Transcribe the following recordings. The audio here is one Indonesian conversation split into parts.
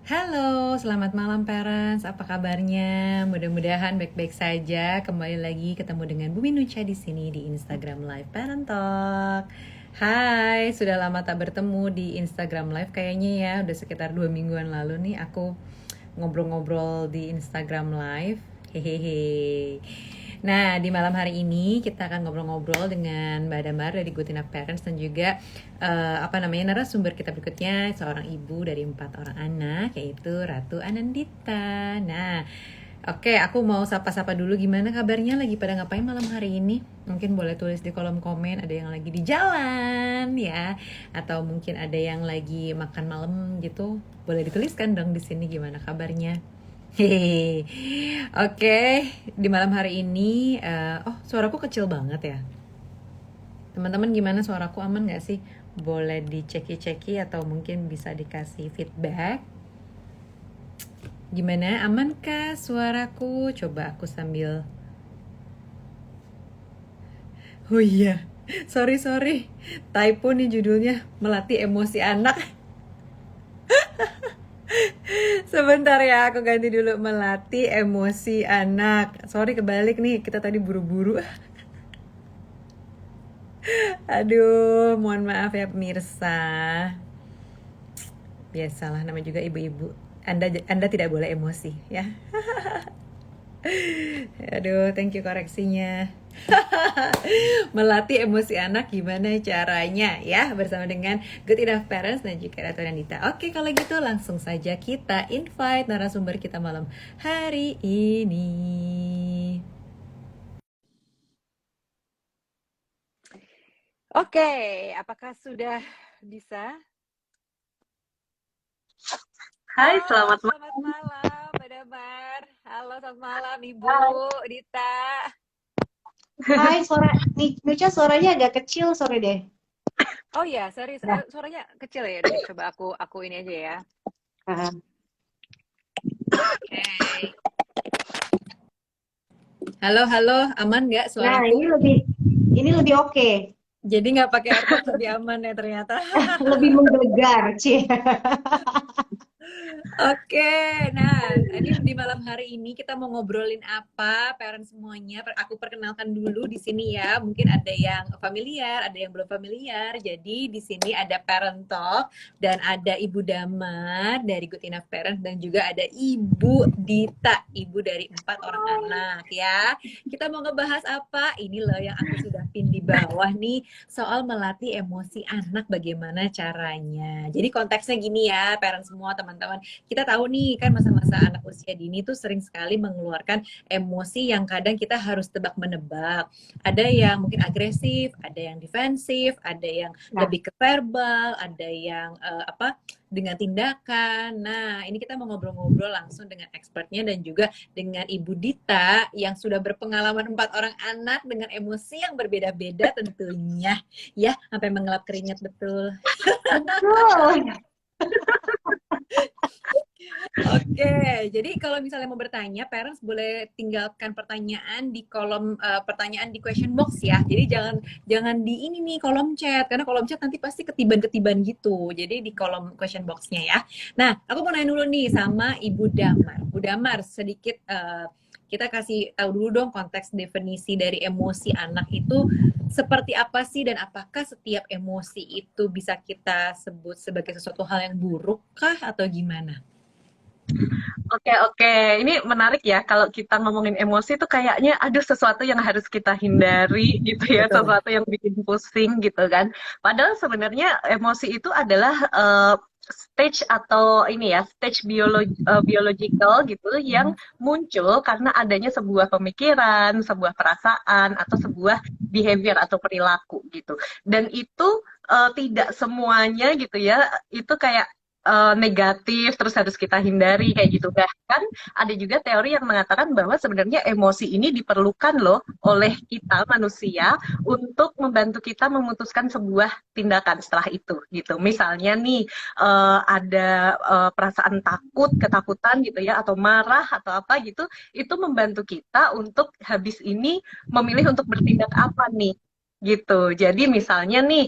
Halo, selamat malam parents. Apa kabarnya? Mudah-mudahan baik-baik saja. Kembali lagi ketemu dengan Bumi Nucha di sini di Instagram Live Parent Talk. Hai, sudah lama tak bertemu di Instagram Live kayaknya ya. Udah sekitar 2 mingguan lalu nih aku ngobrol-ngobrol di Instagram Live. Hehehe. Nah, di malam hari ini kita akan ngobrol-ngobrol dengan Mbak Damar dari Good Enough Parents dan juga narasumber kita berikutnya, seorang ibu dari 4 orang anak, yaitu Ratu Anandita. Nah, oke, aku mau sapa-sapa dulu. Gimana kabarnya? Lagi pada ngapain malam hari ini? Mungkin boleh tulis di kolom komen. Ada yang lagi di jalan ya, atau mungkin ada yang lagi makan malam gitu. Boleh dituliskan dong di sini gimana kabarnya. Hehehe. Oke, di malam hari ini, oh suaraku kecil banget ya. Teman-teman gimana, suaraku aman gak sih? Boleh diceki-ceki atau mungkin bisa dikasih feedback. Gimana, amankah suaraku? Coba aku sambil... Oh iya, sorry. Typo nih judulnya, melatih emosi anak. Sebentar ya, aku ganti dulu, melatih emosi anak. Sorry kebalik nih, kita tadi buru-buru. Aduh, mohon maaf ya pemirsa. Biasalah, namanya juga ibu-ibu. Anda tidak boleh emosi ya. Aduh, thank you koreksinya. Melatih emosi anak gimana caranya ya, bersama dengan Good Enough Parents dan juga Ratu Nandita. Oke, kalau gitu langsung saja kita invite narasumber kita malam hari ini. Oke, apakah sudah bisa? Hai, Halo, selamat selamat malam. malam, Mbak Damar. Halo, selamat malam, Ibu Hai. Dita. Hai, Nucha suaranya agak kecil sore deh. Oh iya, sorry, Nah, suaranya kecil ya. Udah, coba aku ini aja ya. ah. Oke. Halo, aman nggak Nah, suaraku? ini lebih oke. Jadi nggak pakai AirPods lebih aman ya ternyata. Lebih menggelegar, Cie. Oke, nah ini di malam hari ini kita mau ngobrolin apa, parents semuanya. Aku perkenalkan dulu di sini ya. Mungkin ada yang familiar, ada yang belum familiar. Jadi di sini ada Parent Talk dan ada Ibu Damar dari Good Enough Parents dan juga ada Ibu Dita, ibu dari 4 orang anak ya. Kita mau ngebahas apa? Ini loh yang aku sudah pin di bawah nih, soal melatih emosi anak bagaimana caranya. Jadi konteksnya gini ya, parents semua teman-teman, kita tahu nih kan masa-masa anak usia dini tuh sering sekali mengeluarkan emosi yang kadang kita harus tebak-menebak. Ada yang mungkin agresif, ada yang defensif, ada yang Nah, lebih ke verbal, ada yang dengan tindakan. Nah, ini kita mau ngobrol-ngobrol langsung dengan expertnya dan juga dengan Ibu Dita yang sudah berpengalaman 4 orang anak dengan emosi yang berbeda-beda tentunya. Ya, sampai mengelap keringat betul. betul. Oke, jadi kalau misalnya mau bertanya, parents boleh tinggalkan pertanyaan di kolom pertanyaan di question box ya. Jadi jangan jangan di ini nih kolom chat, karena kolom chat nanti pasti ketiban-ketiban gitu. Jadi di kolom question boxnya ya. Nah, aku mau nanya dulu nih sama Ibu Damar. Bu Damar, sedikit kita kasih tahu dulu dong konteks definisi dari emosi anak itu seperti apa sih, dan apakah setiap emosi itu bisa kita sebut sebagai sesuatu hal yang buruk kah atau gimana? Oke, ini menarik ya kalau kita ngomongin emosi tuh kayaknya ada sesuatu yang harus kita hindari gitu ya, Betul. sesuatu yang bikin pusing gitu kan. Padahal sebenarnya emosi itu adalah stage atau ini ya, stage biological gitu yang muncul karena adanya sebuah pemikiran, sebuah perasaan atau sebuah behavior atau perilaku gitu. Dan itu tidak semuanya gitu ya, itu kayak negatif terus harus kita hindari kayak gitu. Bahkan ada juga teori yang mengatakan bahwa sebenarnya emosi ini diperlukan loh oleh kita manusia untuk membantu kita memutuskan sebuah tindakan setelah itu gitu. Misalnya nih ada perasaan takut, ketakutan gitu ya atau marah atau apa gitu, itu membantu kita untuk habis ini memilih untuk bertindak apa nih gitu. Jadi misalnya nih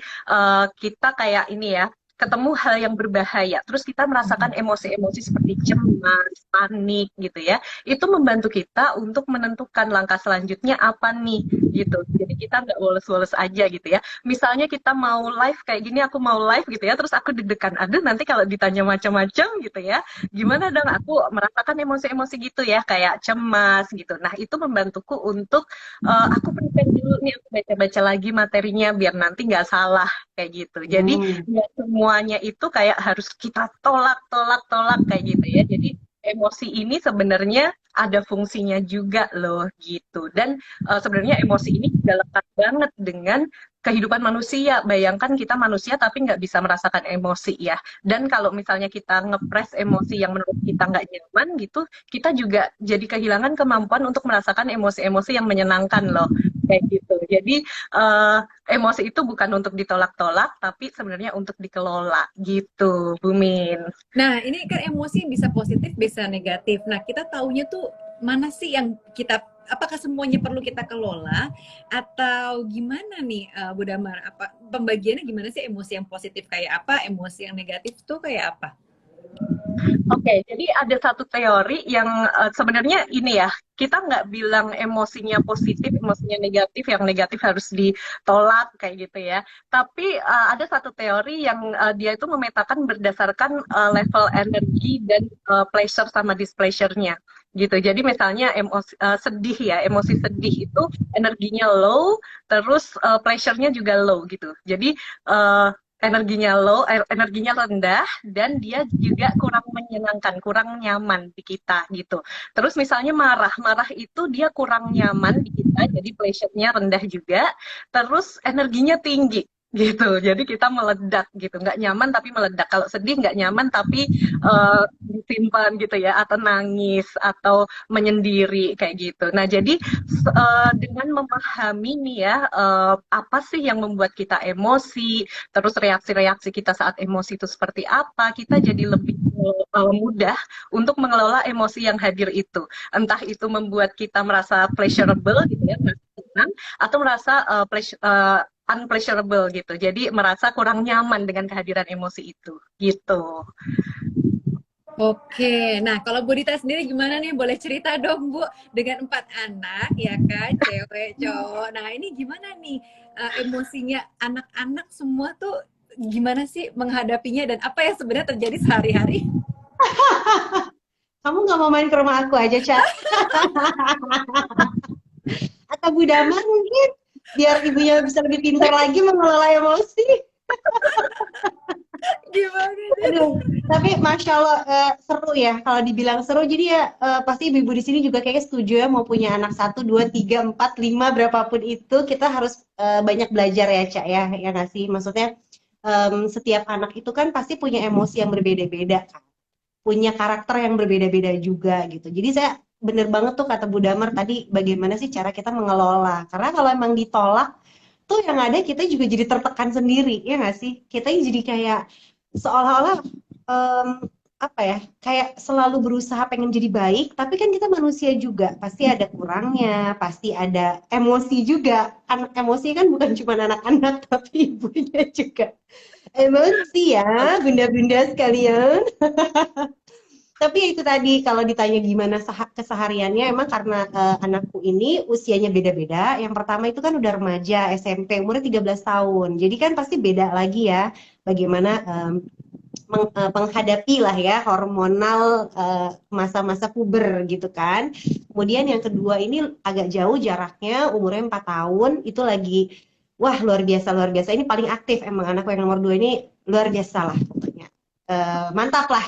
kita kayak ini ya ketemu hal yang berbahaya, terus kita merasakan emosi-emosi seperti cemas, panik gitu ya, itu membantu kita untuk menentukan langkah selanjutnya apa nih gitu. Jadi kita nggak woles-woles aja gitu ya. Misalnya kita mau live kayak gini, aku mau live gitu ya, terus aku deg-degan, aduh nanti kalau ditanya macam-macam gitu ya, gimana dong, aku merasakan emosi-emosi gitu ya, kayak cemas gitu. Nah itu membantuku untuk aku prepare dulu nih, aku baca-baca lagi materinya biar nanti nggak salah kayak gitu. Jadi Hmm. nggak semuanya itu kayak harus kita tolak, tolak, tolak kayak gitu ya. Jadi emosi ini sebenarnya ada fungsinya juga loh gitu. Dan sebenarnya emosi ini juga lekat banget dengan kehidupan manusia. Bayangkan kita manusia tapi nggak bisa merasakan emosi ya. Dan kalau misalnya kita ngepres emosi yang menurut kita nggak nyaman gitu, kita juga jadi kehilangan kemampuan untuk merasakan emosi-emosi yang menyenangkan loh. Kayak gitu. Jadi emosi itu bukan untuk ditolak-tolak, tapi sebenarnya untuk dikelola gitu, Bumin. Nah, ini kan emosi bisa positif, bisa negatif. Nah, kita taunya tuh mana sih yang kita, apakah semuanya perlu kita kelola atau gimana nih, Bu Damar? Apa pembagiannya gimana sih, emosi yang positif kayak apa, emosi yang negatif tuh kayak apa? Oke, jadi ada satu teori yang sebenarnya ini ya, kita nggak bilang emosinya positif, emosinya negatif, yang negatif harus ditolak kayak gitu ya. Tapi ada satu teori yang dia itu memetakan berdasarkan level energi dan pleasure sama displeasure-nya gitu. Jadi misalnya emosi sedih ya, emosi sedih itu energinya low, terus pleasure-nya juga low gitu. Jadi energinya low, energinya rendah, dan dia juga kurang menyenangkan, kurang nyaman di kita gitu. Terus misalnya marah, marah itu dia kurang nyaman di kita, jadi pleasure-nya rendah juga, terus energinya tinggi gitu. Jadi kita meledak gitu, nggak nyaman tapi meledak. Kalau sedih nggak nyaman tapi disimpan gitu ya, atau nangis atau menyendiri kayak gitu. Nah jadi dengan memahami nih ya apa sih yang membuat kita emosi, terus reaksi-reaksi kita saat emosi itu seperti apa, kita jadi lebih mudah untuk mengelola emosi yang hadir itu. Entah itu membuat kita merasa pleasurable gitu ya, merasa senang, atau merasa unpleasurable gitu. Jadi merasa kurang nyaman dengan kehadiran emosi itu gitu. Oke, nah kalau Bu Dita sendiri gimana nih? Boleh cerita dong Bu, dengan 4 anak ya kan, cewek, cowok. Nah ini gimana nih emosinya anak-anak semua tuh gimana sih menghadapinya dan apa yang sebenarnya terjadi sehari-hari? Kamu nggak mau main ke rumah aku aja, Ca? Atau Bu Damar mungkin? Biar ibunya bisa lebih pintar lagi mengelola emosi. Gimana nih? Aduh, tapi Masya Allah seru ya kalau dibilang seru. Jadi ya pasti ibu-ibu di sini juga kayaknya setuju ya mau punya anak satu, dua, tiga, empat, lima, berapapun itu kita harus banyak belajar ya Cak ya nggak sih? Maksudnya setiap anak itu kan pasti punya emosi yang berbeda-beda kan, punya karakter yang berbeda-beda juga gitu. Jadi saya bener banget tuh kata Bu Damar tadi bagaimana sih cara kita mengelola. Karena kalau emang ditolak tuh yang ada kita juga jadi tertekan sendiri ya nggak sih? Kita jadi kayak seolah-olah em, apa ya kayak selalu berusaha pengen jadi baik tapi kan kita manusia juga pasti ada kurangnya pasti ada emosi juga anak emosi kan bukan cuma anak-anak tapi ibunya juga emosi ya bunda-bunda sekalian tapi itu tadi kalau ditanya gimana kesehariannya emang karena anakku ini usianya beda-beda. Yang pertama itu kan udah remaja SMP umurnya 13 tahun. Jadi kan pasti beda lagi ya bagaimana menghadapi lah ya hormonal masa-masa puber gitu kan. Kemudian yang kedua ini agak jauh jaraknya umurnya 4 tahun itu lagi wah luar biasa ini paling aktif emang anakku yang nomor 2 ini luar biasa lah pokoknya. Mantap lah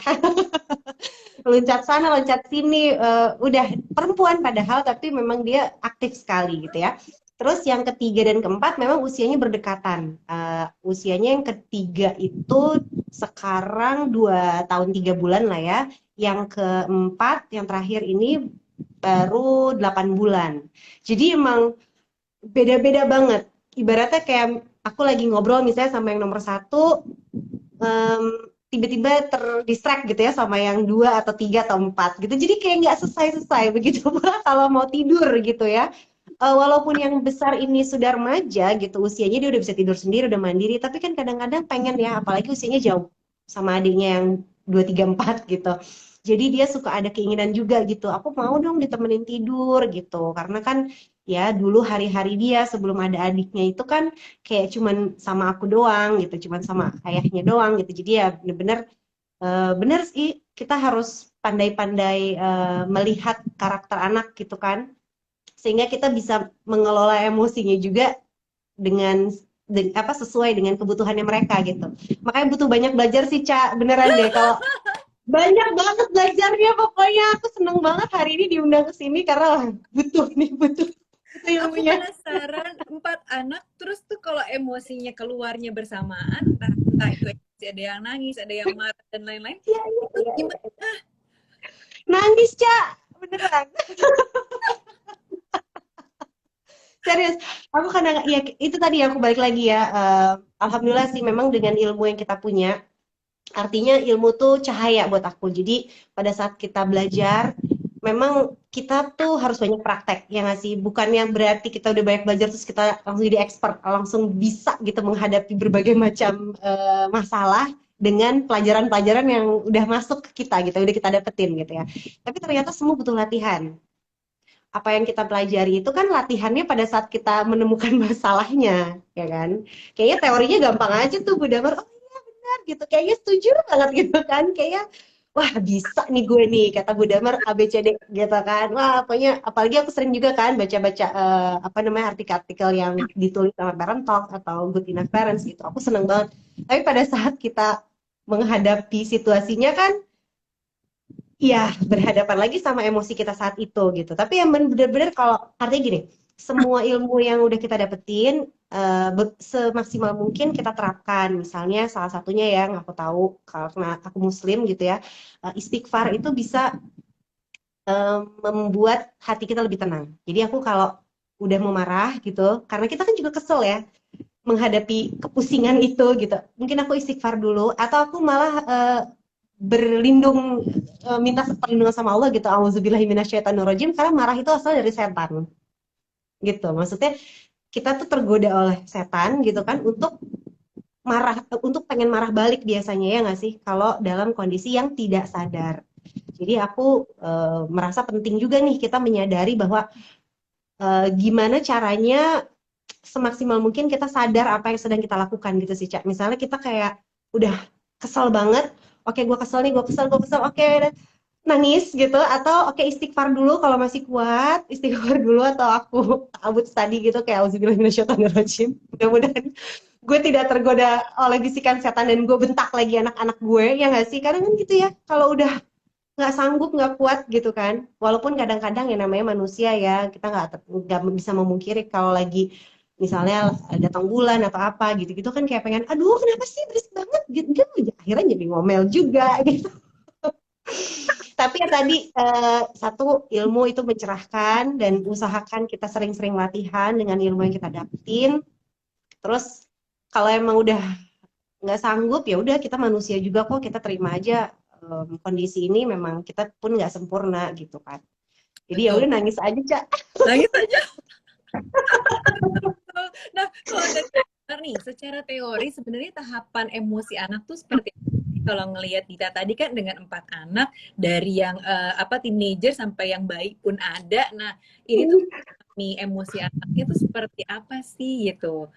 loncat sana loncat sini udah perempuan padahal tapi memang dia aktif sekali gitu ya. Terus yang ketiga dan keempat memang usianya berdekatan. Usianya yang ketiga itu sekarang 2 tahun 3 bulan lah ya. Yang keempat yang terakhir ini baru 8 bulan. Jadi emang beda-beda banget. Ibaratnya kayak aku lagi ngobrol misalnya sama yang nomor 1 tiba-tiba terdistract gitu ya sama yang 2 atau 3 atau 4 gitu. Jadi kayak nggak selesai-selesai begitu pula kalau mau tidur gitu ya. walaupun yang besar ini sudah remaja gitu usianya, dia udah bisa tidur sendiri, udah mandiri, tapi kan kadang-kadang pengen ya, apalagi usianya jauh sama adiknya yang 2 3 4 gitu. Jadi dia suka ada keinginan juga gitu, aku mau dong ditemenin tidur gitu, karena kan ya dulu hari-hari dia sebelum ada adiknya itu kan kayak cuman sama aku doang gitu, cuman sama ayahnya doang gitu. Jadi ya bener-bener bener sih, kita harus pandai-pandai melihat karakter anak gitu kan, sehingga kita bisa mengelola emosinya juga dengan apa sesuai dengan kebutuhannya mereka gitu. Makanya butuh banyak belajar sih, Cak. Beneran deh, kalau banyak banget belajarnya, pokoknya aku seneng banget hari ini diundang ke sini karena butuh nih, butuh Aku ilmunya. penasaran, 4 anak, terus tuh kalau emosinya keluarnya bersamaan, entah itu emosi, ada yang nangis, ada yang marah dan lain-lain, Iya, iya, itu iya, gimana? iya. Nangis, Cak. Beneran. Serius, aku kadang ya itu tadi aku balik lagi ya. Alhamdulillah sih memang dengan ilmu yang kita punya, artinya ilmu tuh cahaya buat aku. Jadi pada saat kita belajar, memang kita tuh harus banyak praktek, ya nggak sih? Bukan yang berarti kita udah banyak belajar terus kita langsung jadi expert, langsung bisa gitu menghadapi berbagai macam masalah dengan pelajaran-pelajaran yang udah masuk ke kita gitu, udah kita dapetin gitu ya. Tapi ternyata semua butuh latihan. Apa yang kita pelajari itu kan latihannya pada saat kita menemukan masalahnya, ya kan? Kayaknya teorinya gampang aja tuh, Bu Damar. Oh iya benar gitu, kayaknya setuju banget gitu kan. Kayaknya wah bisa nih gue nih, kata Bu Damar ABCD gitu kan. Wah pokoknya apalagi aku sering juga kan baca-baca apa namanya artikel-artikel yang ditulis sama Parent Talk atau Good Enough Parents gitu. Aku seneng banget. Tapi pada saat kita menghadapi situasinya kan, iya, berhadapan lagi sama emosi kita saat itu gitu. Tapi yang benar-benar kalau artinya gini, semua ilmu yang udah kita dapetin semaksimal mungkin kita terapkan. Misalnya salah satunya yang aku tahu karena aku muslim gitu ya, istighfar itu bisa membuat hati kita lebih tenang. Jadi aku kalau udah mau marah gitu, karena kita kan juga kesel ya menghadapi kepusingan itu gitu. Mungkin aku istighfar dulu atau aku malah berlindung, minta perlindungan sama Allah gitu. Auzubillahiminasyaitonirrajim, karena marah itu asal dari setan. Gitu. Maksudnya kita tuh tergoda oleh setan gitu kan untuk marah, untuk pengen marah balik biasanya, ya nggak sih? Kalau dalam kondisi yang tidak sadar. Jadi aku merasa penting juga nih kita menyadari bahwa gimana caranya semaksimal mungkin kita sadar apa yang sedang kita lakukan gitu sih, Cak. Misalnya kita kayak udah kesel banget, oke gue kesel nih, gue kesel, oke nangis gitu, atau oke istighfar dulu kalau masih kuat, istighfar dulu, atau aku ta'awudz tadi gitu kayak auzubillahiminasyaitonirrajim. Mudah-mudahan gue tidak tergoda oleh bisikan setan dan gue bentak lagi anak-anak gue, ya nggak sih? Kadang kan gitu ya, kalau udah nggak sanggup, nggak kuat gitu kan. Walaupun kadang-kadang yang namanya manusia ya, kita nggak bisa memungkiri kalau lagi misalnya datang bulan atau apa gitu-gitu kan kayak pengen, aduh kenapa sih berisik banget gitu, akhirnya jadi ngomel juga gitu. Tapi ya tadi satu, ilmu itu mencerahkan dan usahakan kita sering-sering latihan dengan ilmu yang kita dapetin. Terus kalau emang udah nggak sanggup ya udah, kita manusia juga kok, kita terima aja kondisi ini memang kita pun nggak sempurna gitu kan. Jadi ya udah Betul. nangis aja, Cak. Nangis aja. Nah, kalau dari dokter nih, secara teori sebenarnya tahapan emosi anak tuh seperti apa sih? Kalau ngelihat Dita tadi kan dengan 4 anak, dari yang apa teenager sampai yang baik pun ada. Nah, ini tuh nih emosi anaknya tuh seperti apa sih gitu?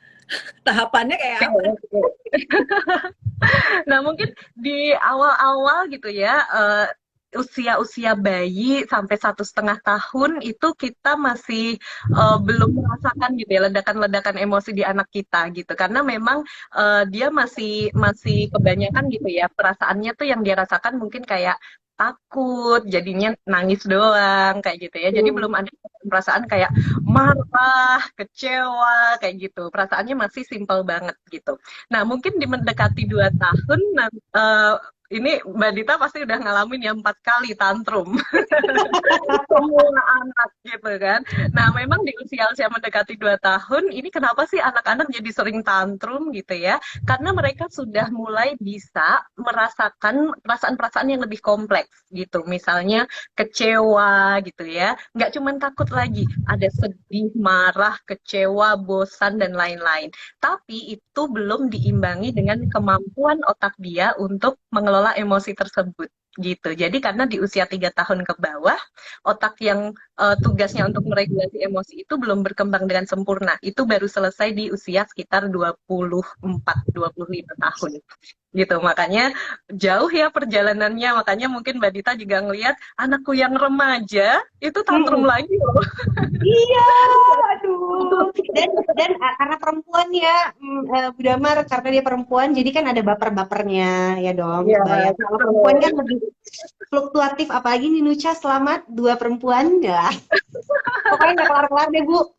Tahapannya kayak apa? Nah, mungkin di awal-awal gitu ya, usia-usia bayi sampai 1,5 tahun itu kita masih belum merasakan gitu ya ledakan-ledakan emosi di anak kita gitu, karena memang dia masih masih kebanyakan gitu ya perasaannya tuh yang dia rasakan mungkin kayak takut, jadinya nangis doang kayak gitu ya. Jadi belum ada perasaan kayak marah, kecewa kayak gitu. Perasaannya masih simpel banget gitu. Nah, mungkin di mendekati 2 tahun, ini Mbak Dita pasti udah ngalamin ya 4 kali tantrum. Semua anak gitu kan. Nah, memang di usia-usia mendekati 2 tahun, ini kenapa sih anak-anak jadi sering tantrum gitu ya? Karena mereka sudah mulai bisa merasakan perasaan-perasaan yang lebih kompleks gitu. Misalnya kecewa gitu ya. Nggak cuma takut lagi, ada sedih, marah, kecewa, bosan, dan lain-lain. Tapi itu belum diimbangi dengan kemampuan otak dia untuk mengelola emosi tersebut gitu. Jadi karena di usia 3 tahun ke bawah, otak yang tugasnya untuk meregulasi emosi itu belum berkembang dengan sempurna. Itu baru selesai di usia sekitar 24-25 tahun. Gitu. Makanya jauh ya perjalanannya. Makanya mungkin Mbak Dita juga ngelihat anakku yang remaja itu tantrum Hmm. lagi loh. Iya, aduh. Dan karena perempuan ya, Bu Damar, karena dia perempuan, jadi kan ada baper-bapernya ya dong, Iya, kebayang. Kalau perempuan betul. kan lebih fluktuatif, apalagi nih Nucha selamat 2 perempuan, ya. Pokoknya nggak kelar-kelar deh, Bu.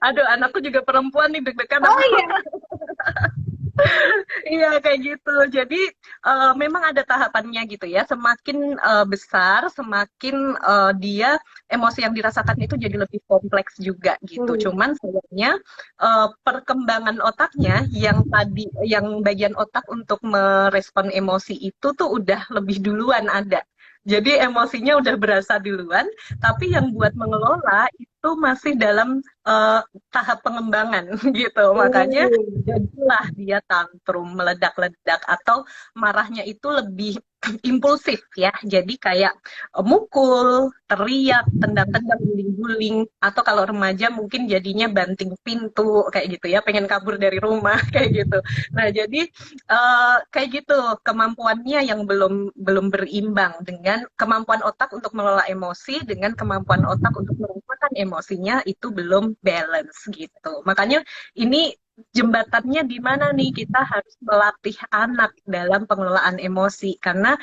Aduh, anakku juga perempuan nih deg-degan Oh aku. iya. Iya, kayak gitu. Jadi memang ada tahapannya gitu ya. Semakin besar, semakin dia emosi yang dirasakan itu jadi lebih kompleks juga gitu. Hmm. Cuman sebenarnya perkembangan otaknya yang tadi, yang bagian otak untuk merespon emosi itu tuh udah lebih duluan ada. Jadi emosinya udah berasa duluan, tapi yang buat mengelola itu masih dalam tahap pengembangan gitu. Makanya Hmm. jadilah dia tantrum, meledak-ledak, atau marahnya itu lebih impulsif ya. Jadi kayak mukul, teriak, tendang-tendang, guling-guling, atau kalau remaja mungkin jadinya banting pintu kayak gitu ya, pengen kabur dari rumah kayak gitu. Nah, jadi kayak gitu kemampuannya yang belum belum berimbang dengan kemampuan otak untuk mengelola emosi dengan kemampuan otak untuk merasakan emosinya itu belum balance gitu. Makanya ini jembatannya di mana nih kita harus melatih anak dalam pengelolaan emosi karena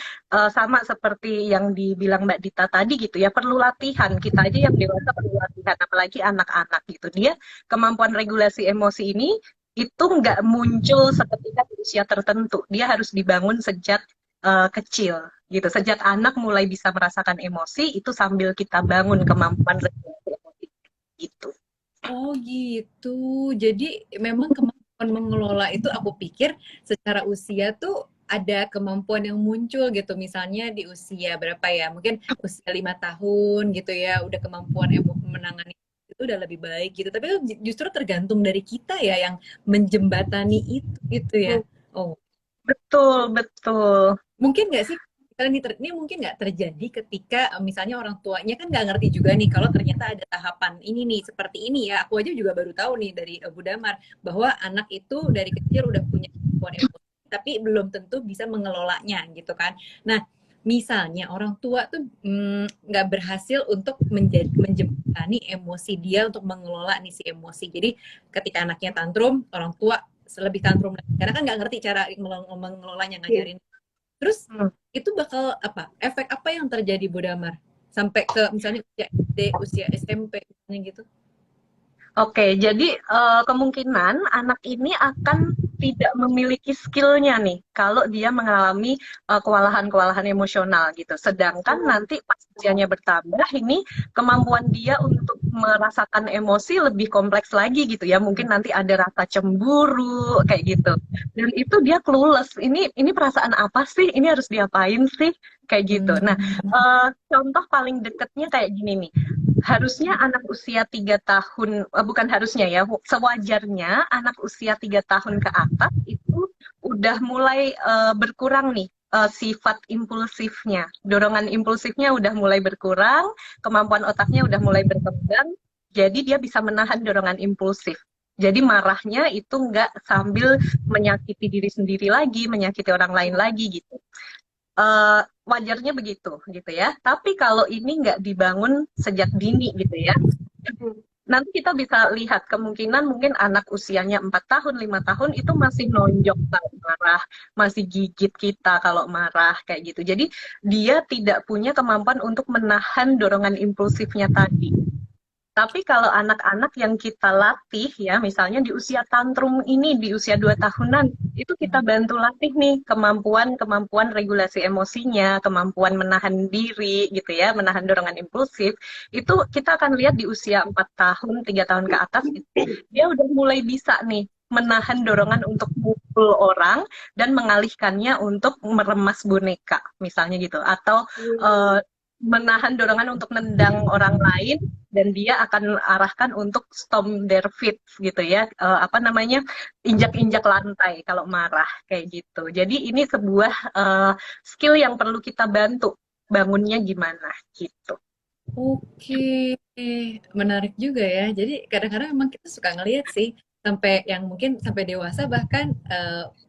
sama seperti yang dibilang Mbak Dita tadi gitu ya, perlu latihan. Kita aja yang dewasa perlu latihan, apalagi anak-anak gitu. Dia kemampuan regulasi emosi ini itu nggak muncul seketika di usia tertentu. Dia harus dibangun sejak kecil gitu. Sejak anak mulai bisa merasakan emosi itu sambil kita bangun kemampuan regulasi emosi gitu. Oh gitu. Jadi memang kemampuan mengelola itu aku pikir secara usia tuh ada kemampuan yang muncul gitu. Misalnya di usia berapa ya? Mungkin usia 5 tahun gitu ya, udah kemampuan menangani itu udah lebih baik gitu. Tapi itu justru tergantung dari kita ya yang menjembatani itu gitu ya. Oh, Betul, betul. mungkin nggak sih kalian ini mungkin nggak terjadi ketika misalnya orang tuanya kan nggak ngerti juga nih kalau ternyata ada tahapan ini nih seperti ini ya. Aku aja juga baru tahu nih dari Bu Damar bahwa anak itu dari kecil udah punya kemampuan emosi tapi belum tentu bisa mengelolanya gitu kan. Nah, misalnya orang tua tuh nggak berhasil untuk menjembatani emosi dia untuk mengelola nih si emosi. Jadi ketika anaknya tantrum, orang tua lebih tantrum lagi karena kan nggak ngerti cara mengelolanya, Iya. ngajarin. Terus Hmm. itu bakal apa? Efek apa yang terjadi Bu Damar? Sampai ke misalnya usia SD, usia SMP misalnya gitu. Oke, jadi kemungkinan anak ini akan tidak memiliki skillnya nih kalau dia mengalami kewalahan-kewalahan emosional gitu. Sedangkan nanti pas usianya bertambah ini kemampuan dia untuk merasakan emosi lebih kompleks lagi gitu ya. Mungkin nanti ada rasa cemburu kayak gitu. Dan itu dia clueless. Ini perasaan apa sih? Ini harus diapain sih? Kayak gitu. Nah, Hmm. contoh paling deketnya kayak gini nih. Harusnya anak usia 3 tahun, bukan harusnya ya, sewajarnya anak usia 3 tahun ke atas itu udah mulai berkurang nih sifat impulsifnya. Dorongan impulsifnya udah mulai berkurang, kemampuan otaknya udah mulai berkembang, jadi dia bisa menahan dorongan impulsif. Jadi marahnya itu nggak sambil menyakiti diri sendiri lagi, menyakiti orang lain lagi gitu. Wajarnya begitu gitu ya. Tapi kalau ini nggak dibangun sejak dini gitu ya, nanti kita bisa lihat kemungkinan mungkin anak usianya 4 tahun, 5 tahun itu masih nonjok kalau marah, masih gigit kita kalau marah kayak gitu. Jadi dia tidak punya kemampuan untuk menahan dorongan impulsifnya tadi. Tapi kalau anak-anak yang kita latih ya, misalnya di usia tantrum ini, di usia 2 tahunan, itu kita bantu latih nih kemampuan regulasi emosinya, kemampuan menahan diri gitu ya, menahan dorongan impulsif. Itu kita akan lihat di usia 4 tahun, 3 tahun ke atas, dia udah mulai bisa nih menahan dorongan untuk mukul orang dan mengalihkannya untuk meremas boneka, misalnya gitu. Atau menahan dorongan untuk nendang orang lain dan dia akan arahkan untuk stomp their feet gitu ya, apa namanya, injak-injak lantai kalau marah kayak gitu. Jadi ini sebuah skill yang perlu kita bantu bangunnya gimana gitu. Oke, menarik juga ya. Jadi kadang-kadang memang kita suka ngelihat sih, sampai yang mungkin sampai dewasa bahkan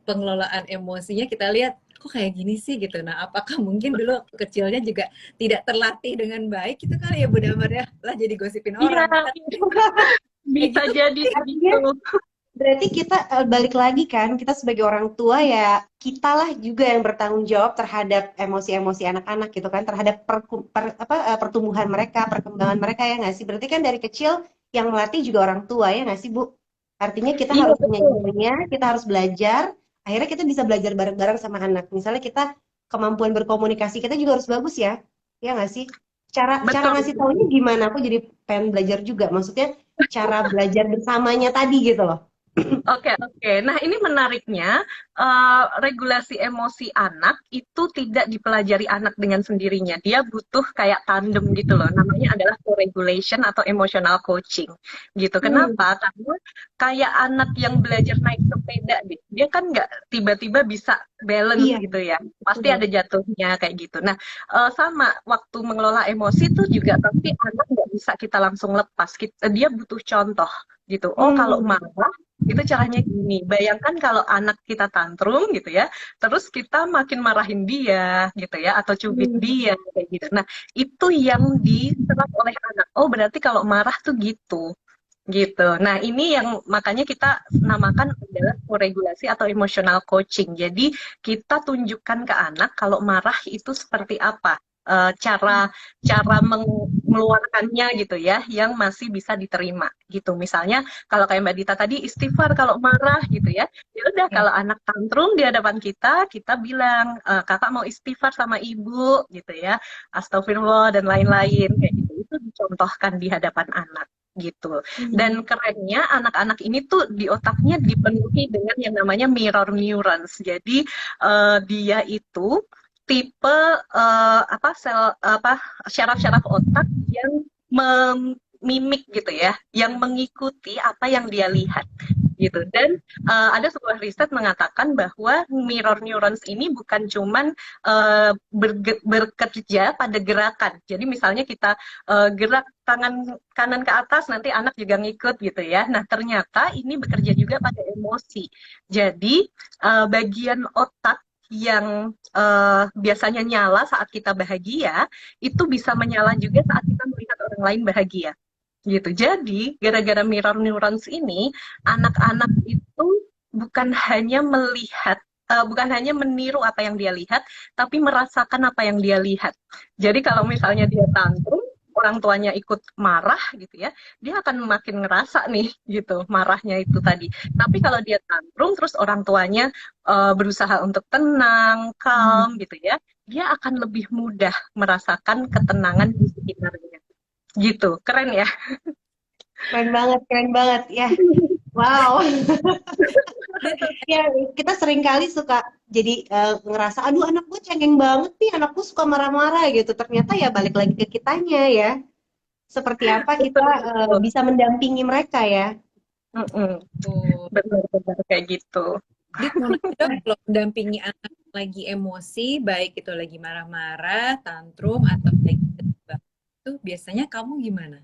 pengelolaan emosinya kita lihat kok kayak gini sih gitu. Nah, apakah mungkin dulu waktu kecilnya juga tidak terlatih dengan baik itu kali ya Bu Damar ya? Lah jadi gosipin Iya, orang. Kayak bisa gitu. jadi Artinya gitu. berarti kita balik lagi kan, kita sebagai orang tua ya, kitalah juga yang bertanggung jawab terhadap emosi-emosi anak-anak gitu kan, terhadap pertumbuhan mereka, perkembangan mereka ya nggak sih? Berarti kan dari kecil yang melatih juga orang tua ya nggak sih Bu? Artinya kita Iya harus punya betul. ilmunya, kita harus belajar, akhirnya kita bisa belajar bareng-bareng sama anak. Misalnya kita kemampuan berkomunikasi kita juga harus bagus ya nggak sih? Cara cara Betul. ngasih taunya gimana? Aku jadi pengen belajar juga. Maksudnya cara belajar bersamanya tadi gitu loh. Oke, oke. Nah, ini menariknya, regulasi emosi anak itu tidak dipelajari anak dengan sendirinya. Dia butuh kayak tandem gitu loh. Namanya adalah co-regulation atau emotional coaching. Gitu. Hmm, Kenapa? Karena kayak anak yang belajar naik sepeda deh. Dia kan nggak tiba-tiba bisa balance iya, gitu ya. Pasti ada betul. jatuhnya kayak gitu. Nah, sama waktu mengelola emosi itu juga tapi anak nggak bisa kita langsung lepas. Dia butuh contoh gitu. Oh, kalau Hmm, marah itu caranya gini, bayangkan kalau anak kita tantrum gitu ya, terus kita makin marahin dia gitu ya, atau cubit hmm, dia kayak gitu. Nah, itu yang diserap oleh anak. Oh, berarti kalau marah tuh gitu. Gitu. Nah, ini yang makanya kita namakan adalah koregulasi atau emotional coaching. Jadi, kita tunjukkan ke anak kalau marah itu seperti apa. Cara cara mengeluarkannya gitu ya yang masih bisa diterima gitu. Misalnya kalau kayak Mbak Dita tadi istighfar kalau marah gitu ya. Ya udah Ya. kalau anak tantrum di hadapan kita bilang kakak mau istighfar sama ibu gitu ya. Astagfirullah dan lain-lain kayak gitu. Itu dicontohkan di hadapan anak gitu. Dan hmm. kerennya anak-anak ini tuh di otaknya dipenuhi dengan yang namanya mirror neurons. Jadi dia itu tipe apa sel apa syaraf-syaraf otak yang memimik gitu ya, yang mengikuti apa yang dia lihat gitu. Dan ada sebuah riset mengatakan bahwa mirror neurons ini bukan cuman bekerja pada gerakan. Jadi misalnya kita gerak tangan kanan ke atas, nanti anak juga ngikut gitu ya. Nah ternyata ini bekerja juga pada emosi. Jadi bagian otak yang biasanya nyala saat kita bahagia, itu bisa menyala juga saat kita melihat orang lain bahagia gitu. Jadi, gara-gara mirror neurons ini, anak-anak itu bukan hanya melihat, bukan hanya meniru apa yang dia lihat, tapi merasakan apa yang dia lihat. Jadi, kalau misalnya dia tantrum, orang tuanya ikut marah gitu ya, dia akan makin ngerasa nih gitu marahnya itu tadi. Tapi kalau dia tantrum terus orang tuanya berusaha untuk tenang, calm gitu ya, dia akan lebih mudah merasakan ketenangan di sekitarnya. Gitu, keren ya. Keren banget, keren banget. Ya, wow. Ya, kita sering kali suka jadi ngerasa, aduh anak gue cengeng banget nih, anak gue suka marah-marah gitu. Ternyata ya balik lagi ke kitanya ya. Seperti apa kita Betul, betul. bisa mendampingi mereka ya. Mm-mm. Tuh. Benar-benar kayak gitu. Dit mau nanya dong, kalau mendampingi anak lagi emosi, baik itu lagi marah-marah, tantrum, atau lagi sedih, itu biasanya kamu gimana?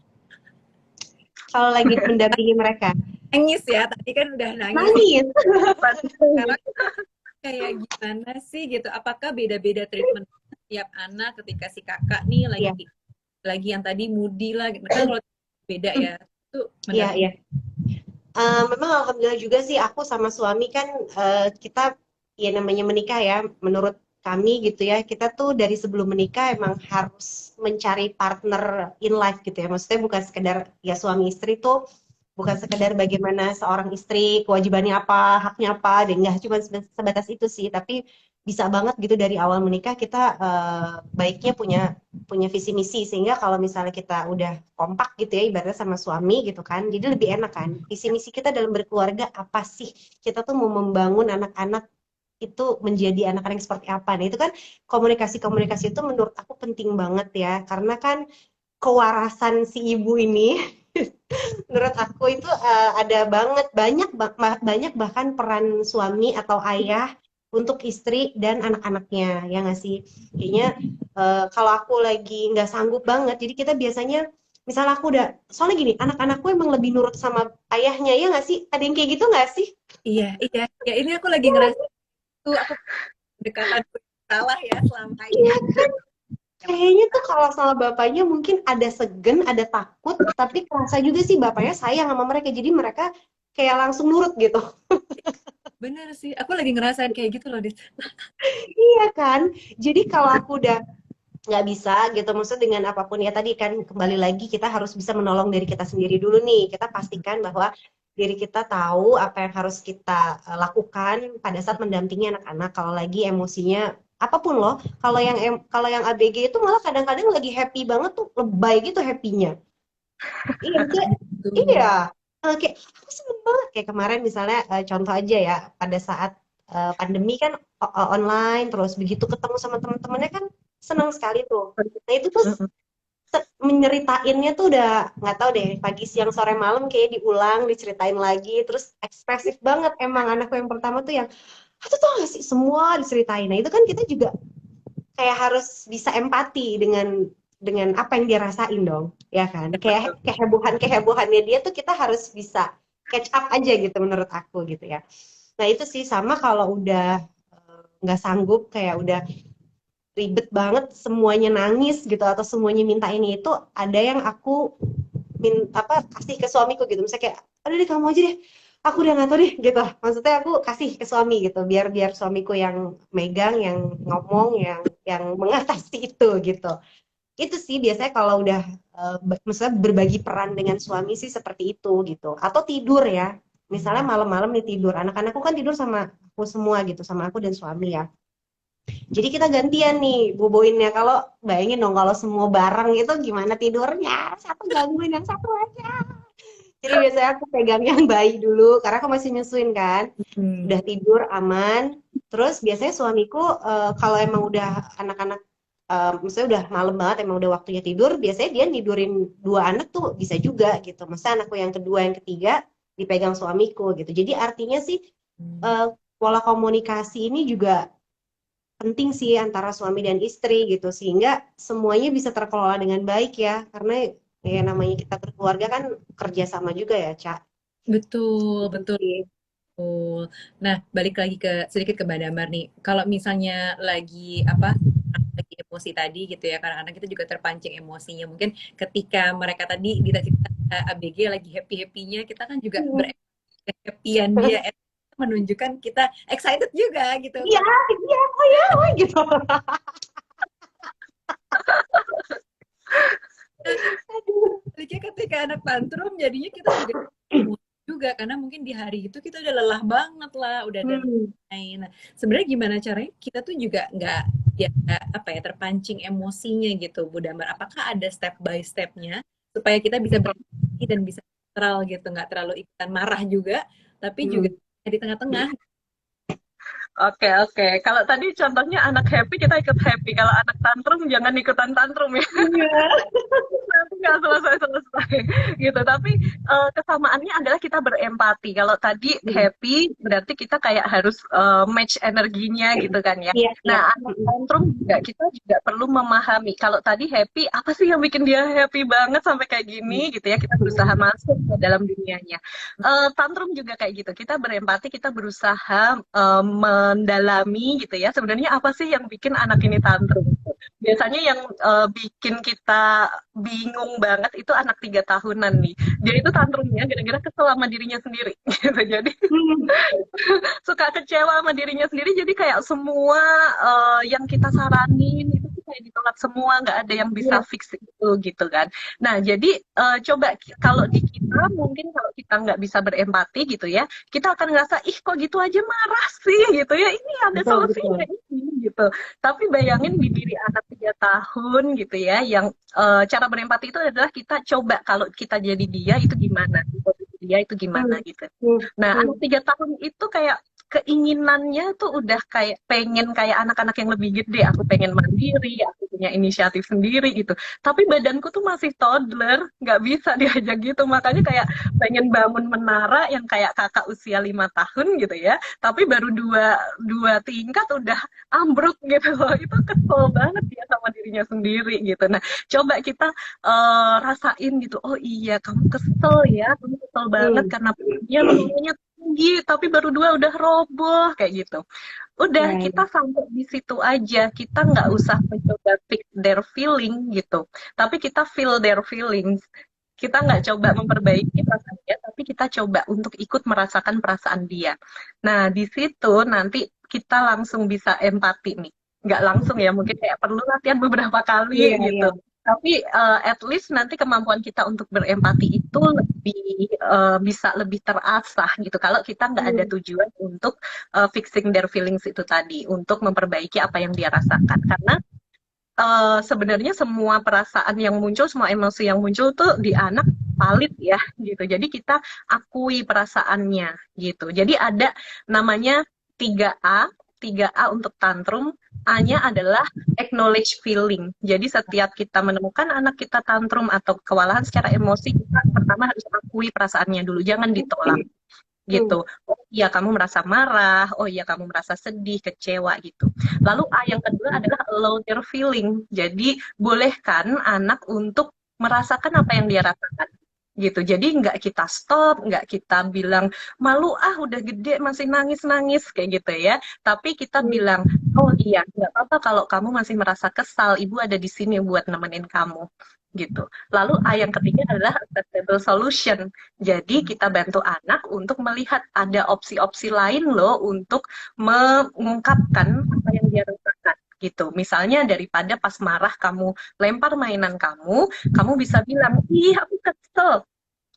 Kalau lagi mendampingi mereka. Nangis ya, tadi kan udah nangis. Nangis. Sekarang kayak gimana sih gitu? Apakah beda-beda treatment tiap anak ketika si kakak nih Iya, lagi yang tadi moody lah, gitu. Kan kalau beda ya, itu iya, mendampingi. iya. Memang alhamdulillah juga sih aku sama suami kan kita ya namanya menikah ya menurut kami gitu ya, kita tuh dari sebelum menikah emang harus mencari partner in life gitu ya. Maksudnya bukan sekedar ya suami istri tuh bukan sekedar bagaimana seorang istri kewajibannya apa, haknya apa, dan nggak cuma sebatas itu sih, tapi bisa banget gitu dari awal menikah kita baiknya punya punya visi misi sehingga kalau misalnya kita udah kompak gitu ya ibaratnya sama suami gitu kan, jadi lebih enak kan. Visi misi kita dalam berkeluarga apa sih? Kita tuh mau membangun anak-anak itu menjadi anak-anak yang seperti apa. Nah, itu kan komunikasi-komunikasi itu menurut aku penting banget ya, karena kan kewarasan si ibu ini menurut aku itu ada banget banyak bahkan peran suami atau ayah untuk istri dan anak-anaknya ya nggak sih kayaknya kalau aku lagi nggak sanggup banget jadi kita biasanya misalnya aku udah soalnya gini anak-anakku emang lebih nurut sama ayahnya ya nggak sih ada yang kayak gitu nggak sih. Iya, iya. Ya ini aku lagi ngerasa tuh aku dekatan salah ya selama ini. Iya kan kayaknya tuh kalau sama bapaknya mungkin ada segen ada takut tapi kerasa juga sih bapaknya sayang sama mereka jadi mereka kayak langsung nurut gitu. Bener sih, aku lagi ngerasain kayak gitu loh, Dit. Iya kan? Jadi kalau aku udah nggak bisa gitu, maksudnya dengan apapun ya tadi kan kembali lagi kita harus bisa menolong diri kita sendiri dulu nih. Kita pastikan bahwa diri kita tahu apa yang harus kita lakukan pada saat mendampingi anak-anak. Kalau lagi emosinya apapun loh, kalau yang ABG itu malah kadang-kadang lagi happy banget tuh lebay gitu happynya. Iya, maksudnya Tuh. iya. Kayak aku seneng banget kayak kemarin misalnya contoh aja ya pada saat pandemi kan online terus begitu ketemu sama teman-temannya kan senang sekali tuh. Nah itu tuh menceritainnya tuh udah nggak tahu deh pagi siang sore malam kayak diulang diceritain lagi terus ekspresif banget emang anakku yang pertama tuh yang tuh tau gak sih semua diceritain. Nah itu kan kita juga kayak harus bisa empati dengan apa yang dia rasain dong, ya kan? Kayak kehebohannya dia tuh kita harus bisa catch up aja gitu menurut aku gitu ya. Nah itu sih sama kalau udah nggak sanggup kayak udah ribet banget semuanya nangis gitu atau semuanya minta ini itu ada yang aku kasih ke suamiku gitu misalnya kayak aduh deh kamu aja deh aku udah nggak tahu deh gitu maksudnya aku kasih ke suami gitu biar biar suamiku yang megang yang ngomong yang mengatasi itu itu sih biasanya kalau udah misalnya berbagi peran dengan suami sih seperti itu gitu atau tidur ya misalnya malam-malam nih tidur anak-anakku kan tidur sama aku semua gitu sama aku dan suami ya jadi kita gantian nih boboinnya kalau bayangin dong kalau semua bareng itu gimana tidurnya satu gangguin yang satu aja jadi biasanya aku pegang yang bayi dulu karena aku masih nyusuin kan Hmm. udah tidur aman terus biasanya suamiku kalau emang udah anak-anak misalnya udah malam banget emang udah waktunya tidur biasanya dia tidurin dua anak tuh bisa juga gitu masa anakku yang kedua yang ketiga dipegang suamiku gitu jadi artinya sih eh, pola komunikasi ini juga penting sih antara suami dan istri gitu sehingga semuanya bisa terkelola dengan baik ya karena ya namanya kita berkeluarga kan kerja sama juga ya Cak. Betul, Gitu betul. sih. Betul. Nah, balik lagi ke sedikit ke Mbak Damar nih. Kalau misalnya lagi apa lagi emosi tadi gitu ya, kadang-kadang kita juga terpancing emosinya. Mungkin ketika mereka tadi kita ABG lagi happy-happynya, kita kan juga berhappyan dia menunjukkan kita excited juga gitu. Iya, iya, oh ya, oh gitu. Baliknya ketika anak tantrum, jadinya kita juga emosi juga karena mungkin di hari itu kita udah lelah banget lah, udah ada Hmm. lain. Nah, sebenarnya gimana caranya kita tuh juga nggak ya apa ya terpancing emosinya gitu, Bu Damar. Apakah ada step by stepnya supaya kita bisa berhenti dan bisa netral gitu, nggak terlalu ikutan marah juga, tapi juga Hmm. di tengah-tengah. Oke, oke. Kalau tadi contohnya anak happy, kita ikut happy. Kalau anak tantrum, jangan ikutan tantrum ya. Iya. Nanti nggak selesai-selesai gitu. Tapi kesamaannya adalah kita berempati. Kalau tadi Hmm. happy, berarti kita kayak harus match energinya gitu kan ya. Iya, iya. Nah, anak tantrum juga kita juga perlu memahami. Kalau tadi happy, apa sih yang bikin dia happy banget sampai kayak gini gitu ya. Kita berusaha masuk ke dalam dunianya. Tantrum juga kayak gitu. Kita berempati, kita berusaha mendalami gitu ya. Sebenarnya apa sih yang bikin anak ini tantrum? Biasanya yang bikin kita bingung banget itu anak 3 tahunan nih. Dia itu tantrumnya gara-gara kesel sama dirinya sendiri gitu. Jadi suka kecewa sama dirinya sendiri. Jadi kayak semua yang kita saranin itu tuh kayak ditolak semua, nggak ada yang bisa Iya, fix itu gitu kan. Nah jadi coba kalau di kita mungkin kalau kita nggak bisa berempati gitu ya, kita akan ngerasa ih kok gitu aja marah sih gitu ya. Ini ada betul, betul. solusinya ini gitu. Tapi bayangin di diri anak 3 tahun gitu ya, yang cara berempati itu adalah kita coba kalau kita jadi dia itu gimana, di posisi dia itu gimana Hmm, gitu. hmm, Nah, hmm. anak 3 tahun itu kayak keinginannya tuh udah kayak pengen kayak anak-anak yang lebih gede. Aku pengen mandiri, aku punya inisiatif sendiri gitu. Tapi badanku tuh masih toddler, nggak bisa diajak gitu. Makanya kayak pengen bangun menara yang kayak kakak usia 5 tahun gitu ya. Tapi baru dua tingkat udah ambruk gitu loh. Itu kesel banget dia sama dirinya sendiri gitu. Nah, coba kita rasain gitu. Oh iya, kamu kesel ya, kamu kesel banget Hmm. karena dia menurunnya tinggi, tapi baru 2 udah roboh kayak gitu. Udah Ya, kita ya. sampai di situ aja, kita nggak usah mencoba fix their feeling gitu, tapi kita feel their feelings. Kita nggak coba memperbaiki perasaan dia, tapi kita coba untuk ikut merasakan perasaan dia. Nah di situ nanti kita langsung bisa empati nih. Nggak langsung ya, mungkin kayak perlu latihan beberapa Iya, kali iya. gitu. Tapi at least nanti kemampuan kita untuk berempati itu lebih bisa lebih terasah gitu. Kalau kita nggak ada Hmm, tujuan untuk fixing their feelings itu tadi, untuk memperbaiki apa yang dia rasakan. Karena sebenarnya semua perasaan yang muncul, semua emosi yang muncul tuh di anak valid ya gitu. Jadi kita akui perasaannya gitu. Jadi ada namanya 3A, 3A untuk tantrum. A-nya adalah acknowledge feeling. Jadi setiap kita menemukan anak kita tantrum atau kewalahan secara emosi, kita pertama harus akui perasaannya dulu, jangan ditolak hmm. gitu. Oh iya kamu merasa marah, oh iya kamu merasa sedih, kecewa gitu. Lalu A yang kedua adalah allow their feeling. Jadi bolehkan anak untuk merasakan apa yang dia rasakan gitu. Jadi nggak kita stop, nggak kita bilang malu ah udah gede masih nangis-nangis kayak gitu ya. Tapi kita Hmm. bilang oh iya nggak apa-apa kalau kamu masih merasa kesal, ibu ada di sini buat nemenin kamu gitu. Lalu A yang ketiga adalah acceptable solution. Jadi kita bantu anak untuk melihat ada opsi-opsi lain loh untuk mengungkapkan apa yang dia rasakan gitu. Misalnya daripada pas marah kamu lempar mainan kamu bisa bilang, ih aku kesel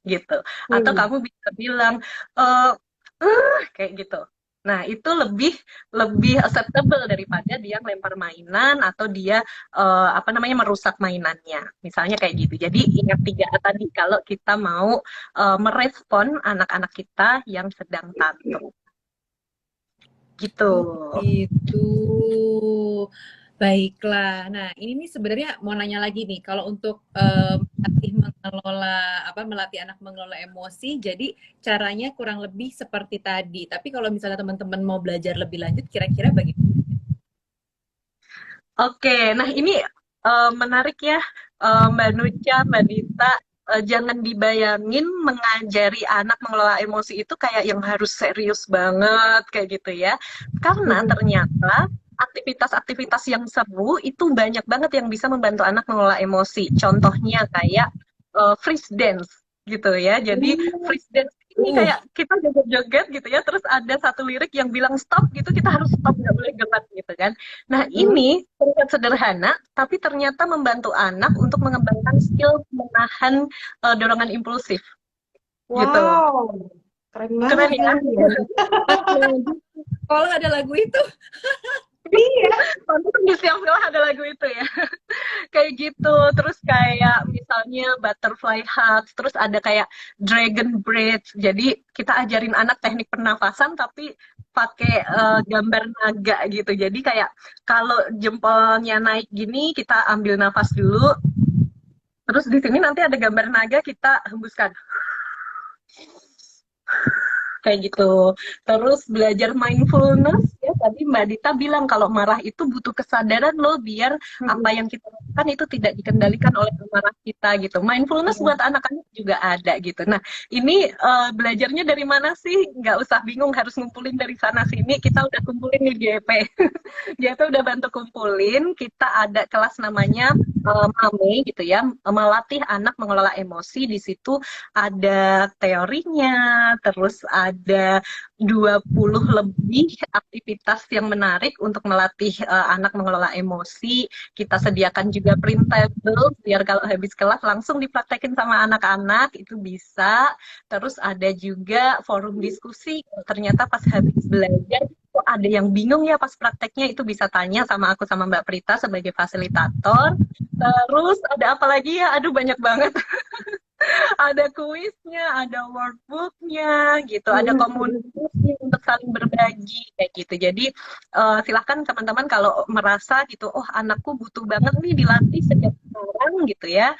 gitu. Atau Hmm. kamu bisa bilang, kayak gitu. Nah, itu lebih lebih acceptable daripada dia lempar mainan atau dia apa namanya merusak mainannya. Misalnya kayak gitu. Jadi ingat 3A tadi kalau kita mau merespon anak-anak kita yang sedang tantrum. Gitu. Oh gitu. Baiklah. Nah, ini nih sebenarnya mau nanya lagi nih, kalau untuk melatih mengelola melatih anak mengelola emosi, jadi caranya kurang lebih seperti tadi. Tapi kalau misalnya teman-teman mau belajar lebih lanjut, kira-kira bagaimana? Oke, nah ini menarik ya, Mbak Nucha, Mbak Dita. Jangan dibayangin mengajari anak mengelola emosi itu kayak yang harus serius banget kayak gitu ya. Karena Hmm. ternyata aktivitas-aktivitas yang seru itu banyak banget yang bisa membantu anak mengelola emosi. Contohnya kayak freeze dance gitu ya. Jadi Hmm. freeze dance ini Uh, kayak kita joget-joget gitu ya, terus ada satu lirik yang bilang stop gitu, kita harus stop, nggak boleh gerak gitu kan. Nah, Hmm. ini terlihat sederhana, tapi ternyata membantu anak untuk mengembangkan skill menahan dorongan impulsif, gitu. Wow, keren banget Keren ya? filmnya. Sekolah ada lagu itu. Iya. Pantesan di setiap film ada lagu itu ya. Kayak gitu. Terus kayak misalnya butterfly hugs, terus ada kayak dragon breath. Jadi kita ajarin anak teknik pernafasan tapi pakai gambar naga gitu. Jadi kayak kalau jempolnya naik gini, kita ambil nafas dulu. Terus di sini nanti ada gambar naga, kita hembuskan kayak gitu. Terus belajar mindfulness ya, tadi Mbak Dita bilang kalau marah itu butuh kesadaran loh, biar apa yang kita lakukan itu tidak dikendalikan oleh amarah kita gitu. Mindfulness buat anak-anak juga ada gitu. Nah, ini belajarnya dari mana sih? Nggak usah bingung harus ngumpulin dari sana sini. Kita udah kumpulin nih GP. GP udah bantu kumpulin. Kita ada kelas namanya MAME gitu ya, melatih anak mengelola emosi. Di situ ada teorinya, terus ada 20 lebih aktivitas yang menarik untuk melatih anak mengelola emosi. Kita sediakan juga printable biar kalau habis kelas langsung dipraktekin sama anak-anak, itu bisa. Terus ada juga forum diskusi. Ternyata pas habis belajar kok ada yang bingung ya pas prakteknya, itu bisa tanya sama aku sama Mbak Prita sebagai fasilitator. Terus ada apa lagi ya? Aduh banyak banget. Ada kuisnya, ada workbooknya, gitu, ada komunitas untuk saling berbagi kayak gitu. Jadi silahkan teman-teman kalau merasa gitu, oh anakku butuh banget nih dilatih sejak sekarang gitu ya,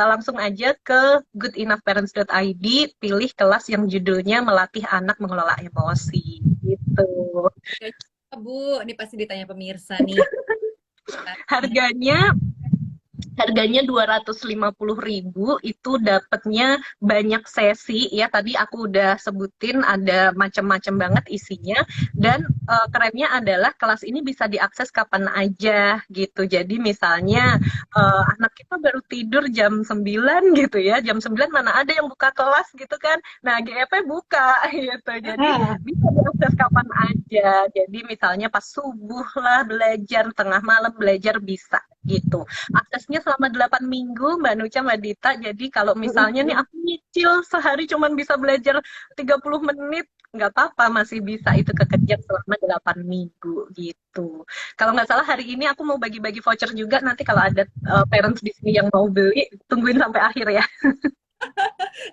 langsung aja ke goodenoughparents.id, pilih kelas yang judulnya melatih anak mengelola emosi gitu. Bu, ini pasti ditanya pemirsa nih. Harganya 250.000, itu dapatnya banyak sesi ya. Tadi aku udah sebutin ada macam-macam banget isinya, dan kerennya adalah kelas ini bisa diakses kapan aja gitu. Jadi misalnya anak kita baru tidur jam 9 gitu ya, jam 9 mana ada yang buka kelas gitu kan. Nah, GEP buka gitu. Jadi bisa diakses kapan aja. Jadi misalnya pas subuh lah belajar, tengah malam belajar, bisa gitu. Aksesnya selama 8 minggu, Mbak Nucha, Mbak Dita. Jadi kalau misalnya nih aku nyicil sehari cuman bisa belajar 30 menit, nggak apa-apa, masih bisa itu kekejar selama 8 minggu gitu. Kalau nggak salah hari ini aku mau bagi-bagi voucher juga, nanti kalau ada parents di sini yang mau beli, tungguin sampai akhir ya.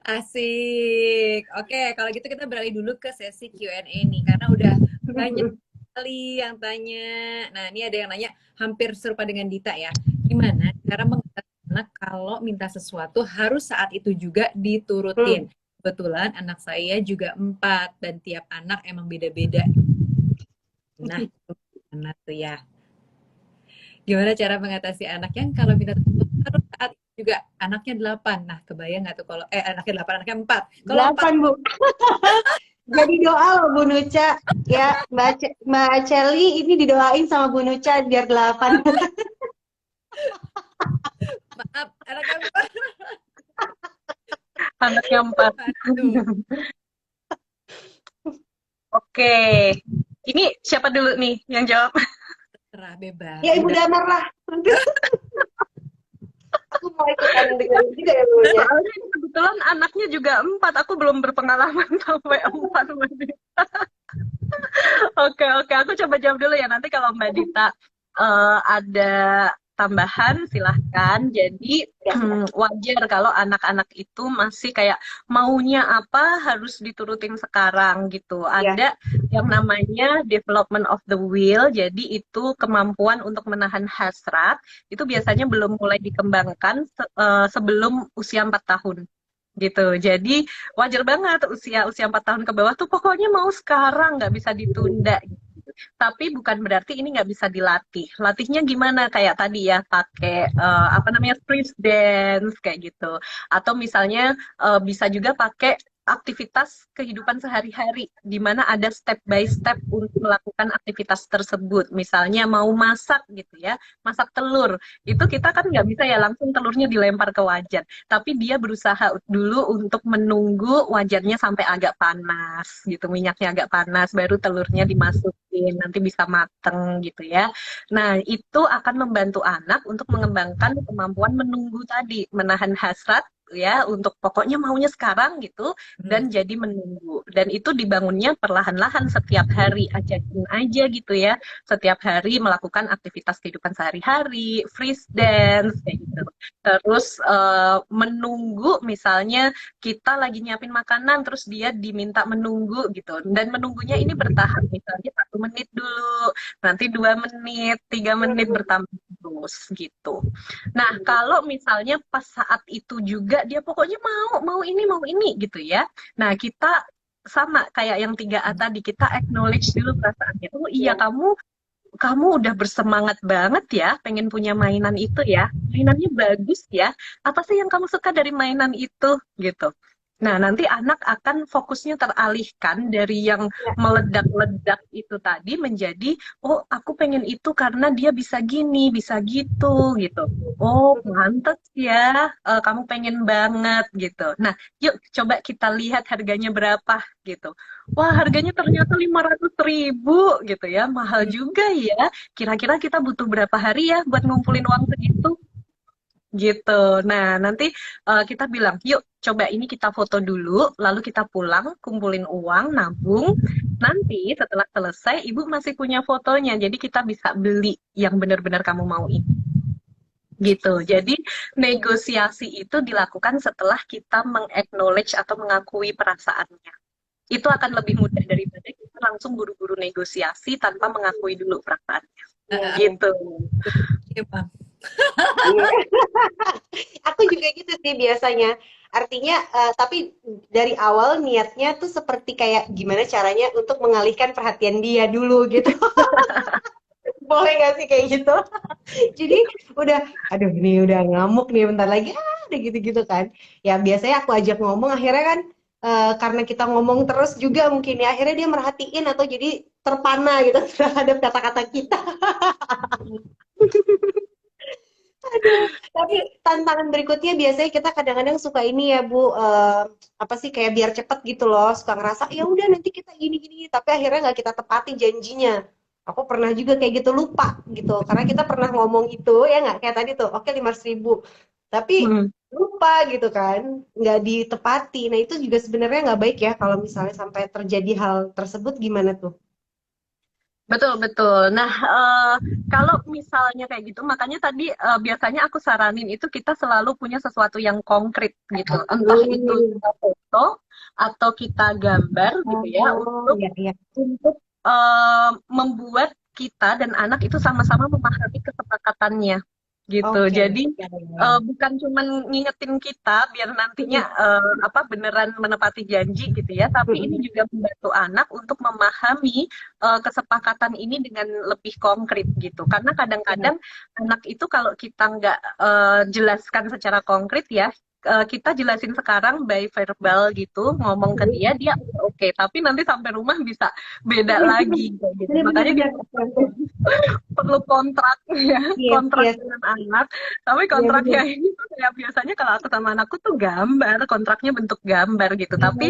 Asik. Oke, kalau gitu kita beralih dulu ke sesi Q&A nih, karena udah banyak sekali yang tanya. Nah, ini ada yang nanya hampir serupa dengan Dita ya. Gimana cara mengatasi anak kalau minta sesuatu harus saat itu juga diturutin? Kebetulan anak saya juga 4 dan tiap anak emang beda-beda. Nah, gimana tuh ya? Gimana cara mengatasi anak yang kalau minta sesuatu harus saat itu juga? Anaknya 8. Nah, kebayang nggak tuh kalau anaknya 8, anaknya 4. Kalau 8, Bu. Jadi doa loh Bu Nucha ya, Mbak Celi ini didoain sama Bu Nucha biar 8. Maaf, anaknya 4. Anaknya 4. Oke. Ini siapa dulu nih yang jawab? Terah bebas. Ya Ibu Damar lah. Aku mau ikutan dengerin juga ya Bu Nucha. Kebetulan anaknya juga 4. Aku belum berpengalaman sampai 4. Oke, aku coba jawab dulu ya. Nanti kalau Mbak Dita ada tambahan silahkan. Jadi wajar kalau anak-anak itu masih kayak maunya apa harus diturutin sekarang gitu. Ada yang namanya development of the will. Jadi itu kemampuan untuk menahan hasrat. Itu biasanya belum mulai dikembangkan sebelum usia 4 tahun. Gitu. Jadi wajar banget usia 4 tahun ke bawah tuh pokoknya mau sekarang, nggak bisa ditunda. Tapi bukan berarti ini nggak bisa dilatih. Latihnya gimana? Kayak tadi ya, pakai apa namanya, freeze dance kayak gitu. Atau misalnya bisa juga pakai aktivitas kehidupan sehari-hari, di mana ada step by step untuk melakukan aktivitas tersebut. Misalnya mau masak gitu ya, masak telur. Itu kita kan nggak bisa ya langsung telurnya dilempar ke wajan. Tapi dia berusaha dulu untuk menunggu wajannya sampai agak panas gitu, minyaknya agak panas, baru telurnya dimasukin, nanti bisa mateng gitu ya. Nah, itu akan membantu anak untuk mengembangkan kemampuan menunggu tadi, menahan hasrat ya, untuk pokoknya maunya sekarang gitu, dan jadi menunggu. Dan itu dibangunnya perlahan-lahan setiap hari, ajakin aja gitu ya, setiap hari melakukan aktivitas kehidupan sehari-hari, freeze dance kayak gitu. Terus menunggu, misalnya kita lagi nyiapin makanan terus dia diminta menunggu gitu, dan menunggunya ini bertahap, misalnya 1 menit dulu, nanti 2 menit, 3 menit, bertambah terus gitu. Nah, kalau misalnya pas saat itu juga dia pokoknya mau ini gitu ya. Nah, kita sama kayak yang 3A tadi, kita acknowledge dulu perasaannya. Oh iya, Iya. kamu udah bersemangat banget ya pengen punya mainan itu ya. Mainannya bagus ya. Apa sih yang kamu suka dari mainan itu gitu. Nah, nanti anak akan fokusnya teralihkan dari yang Iya. meledak-ledak itu tadi menjadi, oh aku pengen itu karena dia bisa gini, bisa gitu gitu. Oh, pantes ya, kamu pengen banget gitu. Nah, yuk coba kita lihat harganya berapa gitu. Wah, harganya ternyata 500.000 gitu ya, mahal juga ya. Kira-kira kita butuh berapa hari ya buat ngumpulin uang segitu? Gitu. Nah, nanti kita bilang, yuk coba ini kita foto dulu, lalu kita pulang, kumpulin uang, nabung. Nanti setelah selesai, ibu masih punya fotonya, jadi kita bisa beli yang benar-benar kamu mau ini. Gitu. Jadi negosiasi itu dilakukan setelah kita meng-acknowledge atau mengakui perasaannya. Itu akan lebih mudah daripada kita langsung buru-buru negosiasi tanpa mengakui dulu perasaannya. Iya, iya. Gitu. Iya, Bang. Iya. Aku juga gitu sih biasanya. Artinya, tapi dari awal niatnya tuh seperti kayak gimana caranya untuk mengalihkan perhatian dia dulu gitu. Boleh nggak sih kayak gitu? Jadi udah, aduh ini udah ngamuk nih bentar lagi, udah gitu-gitu kan. Ya biasanya aku ajak ngomong, akhirnya kan karena kita ngomong terus juga mungkin ya, akhirnya dia merhatiin atau jadi terpana gitu terhadap kata-kata kita. Aduh, tapi tantangan berikutnya biasanya kita kadang-kadang suka ini ya Bu, apa sih kayak biar cepet gitu loh, suka ngerasa ya udah nanti kita gini-gini, tapi akhirnya nggak kita tepati janjinya. Aku pernah juga kayak gitu lupa gitu, karena kita pernah ngomong itu ya nggak kayak tadi tuh, oke 500.000, tapi Hmm. lupa gitu kan, nggak ditepati. Nah itu juga sebenarnya nggak baik ya kalau misalnya sampai terjadi hal tersebut gimana tuh? Betul, betul. Nah, kalau misalnya kayak gitu, makanya tadi biasanya aku saranin itu kita selalu punya sesuatu yang konkret gitu. Entah itu Hmm. kita foto atau kita gambar gitu ya, Oh, untuk iya, iya. untuk membuat kita dan anak itu sama-sama memahami kesepakatannya gitu. Oke. Jadi Ya, ya, ya. bukan cuman ngingetin kita biar nantinya Mm-mm. apa beneran menepati janji gitu ya, tapi ini Mm-mm. juga membantu anak untuk memahami kesepakatan ini dengan lebih konkret gitu. Karena Ya. kadang-kadang anak itu kalau kita nggak jelaskan secara konkret ya, kita jelasin sekarang by verbal gitu, ngomong ke dia, dia oke, tapi nanti sampai rumah bisa beda lagi kayak gitu. Bener, bener, Makanya bener. kita perlu kontrak ya, Yes, kontrak yes, dengan anak. Tapi iya bener. kontraknya ini tuh kayak biasanya kalau aku sama anakku tuh gambar, kontraknya bentuk gambar gitu. Tapi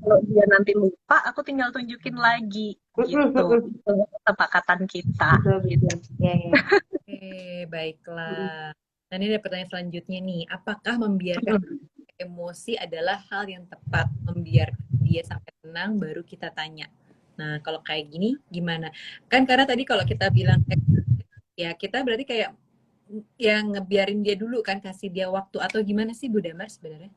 kalau dia nanti lupa, aku tinggal tunjukin lagi gitu. Itu kesepakatan kita Betul, gitu. betul. Ya, ya. Oke, baiklah. Nah, ini ada pertanyaan selanjutnya nih. Apakah membiarkan emosi adalah hal yang tepat? Membiarkan dia sampai tenang baru kita tanya. Nah, kalau kayak gini gimana? Kan karena tadi kalau kita bilang ya kita berarti kayak yang ngebiarin dia dulu kan, kasih dia waktu atau gimana sih Bu Damar sebenarnya?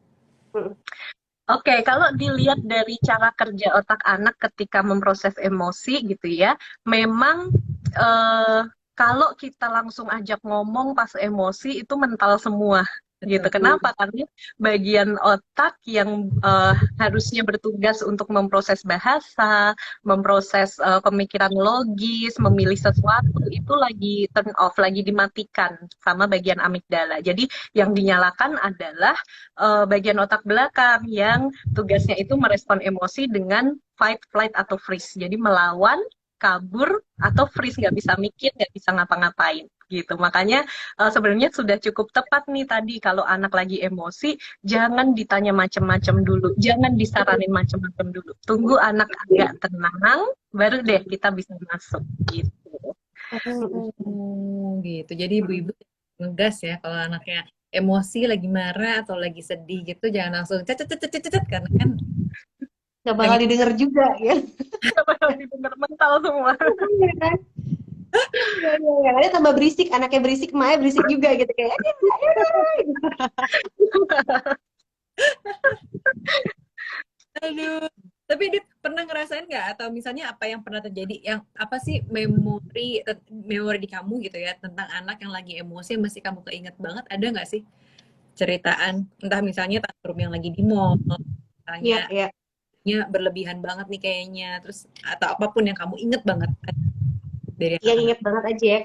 Oke, kalau dilihat dari cara kerja otak anak ketika memproses emosi gitu ya, memang eh, kalau kita langsung ajak ngomong pas emosi itu mental semua gitu. Betul. Kenapa? Karena bagian otak yang harusnya bertugas untuk memproses bahasa, memproses pemikiran logis, memilih sesuatu itu lagi turn off, lagi dimatikan sama bagian amigdala. Jadi yang dinyalakan adalah bagian otak belakang yang tugasnya itu merespon emosi dengan fight, flight, atau freeze. Jadi melawan, kabur, atau freeze, nggak bisa mikir, nggak bisa ngapa-ngapain gitu. Makanya sebenarnya sudah cukup tepat nih tadi kalau anak lagi emosi, jangan ditanya macam-macam dulu, jangan disaranin macam-macam dulu. Tunggu anak agak tenang, baru deh kita bisa masuk gitu. Oh, gitu. Jadi ibu-ibu ngegas ya kalau anaknya emosi lagi marah atau lagi sedih gitu jangan langsung cet cet cet cet cet, karena kan Nggak bakal pengen didengar juga ya. Lagi bener mental semua. Iya kan? Iya, iya, iya. Ada tambah berisik, anaknya berisik, emaknya berisik juga gitu kayak. "Aduh, aduh. Tapi dia pernah ngerasain nggak atau misalnya apa yang pernah terjadi yang apa sih memori di kamu gitu ya tentang anak yang lagi emosi yang masih kamu keinget banget ada nggak sih ceritaan entah misalnya tantrum yang lagi di mall Iya, misalnya iya. ya berlebihan banget nih kayaknya, terus atau apapun yang kamu inget banget dari Yang anak-anak. inget banget aja ya.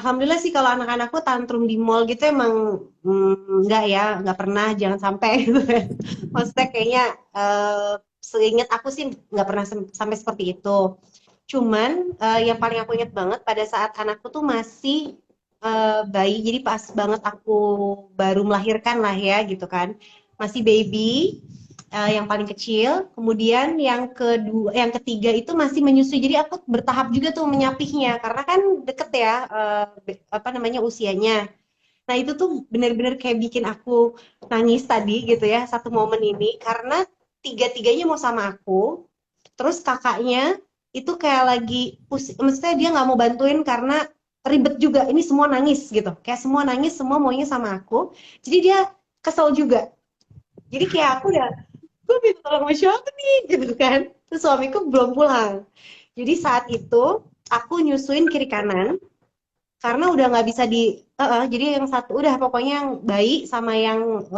Alhamdulillah sih kalau anak-anakku tantrum di mall gitu emang enggak ya, nggak pernah, jangan sampai gitu kan. Maksudnya kayaknya seingat aku sih nggak pernah sampai seperti itu. Cuman yang paling aku inget banget pada saat anakku tuh masih bayi, jadi pas banget aku baru melahirkan lah ya gitu kan, masih baby, yang paling kecil, kemudian yang kedua, yang ketiga itu masih menyusui. Jadi aku bertahap juga tuh menyapihnya, karena kan deket ya, apa namanya usianya. Nah itu tuh bener-bener kayak bikin aku nangis tadi gitu ya, satu momen ini, karena tiga-tiganya mau sama aku, terus kakaknya itu kayak lagi maksudnya dia nggak mau bantuin karena ribet juga, ini semua nangis gitu, kayak semua nangis, semua maunya sama aku, jadi dia kesel juga. Jadi kayak aku udah, gue minta tolong sama siapa nih gitu kan, terus suamiku belum pulang. Jadi saat itu aku nyusuin kiri kanan karena udah nggak bisa jadi yang satu udah pokoknya yang bayi sama yang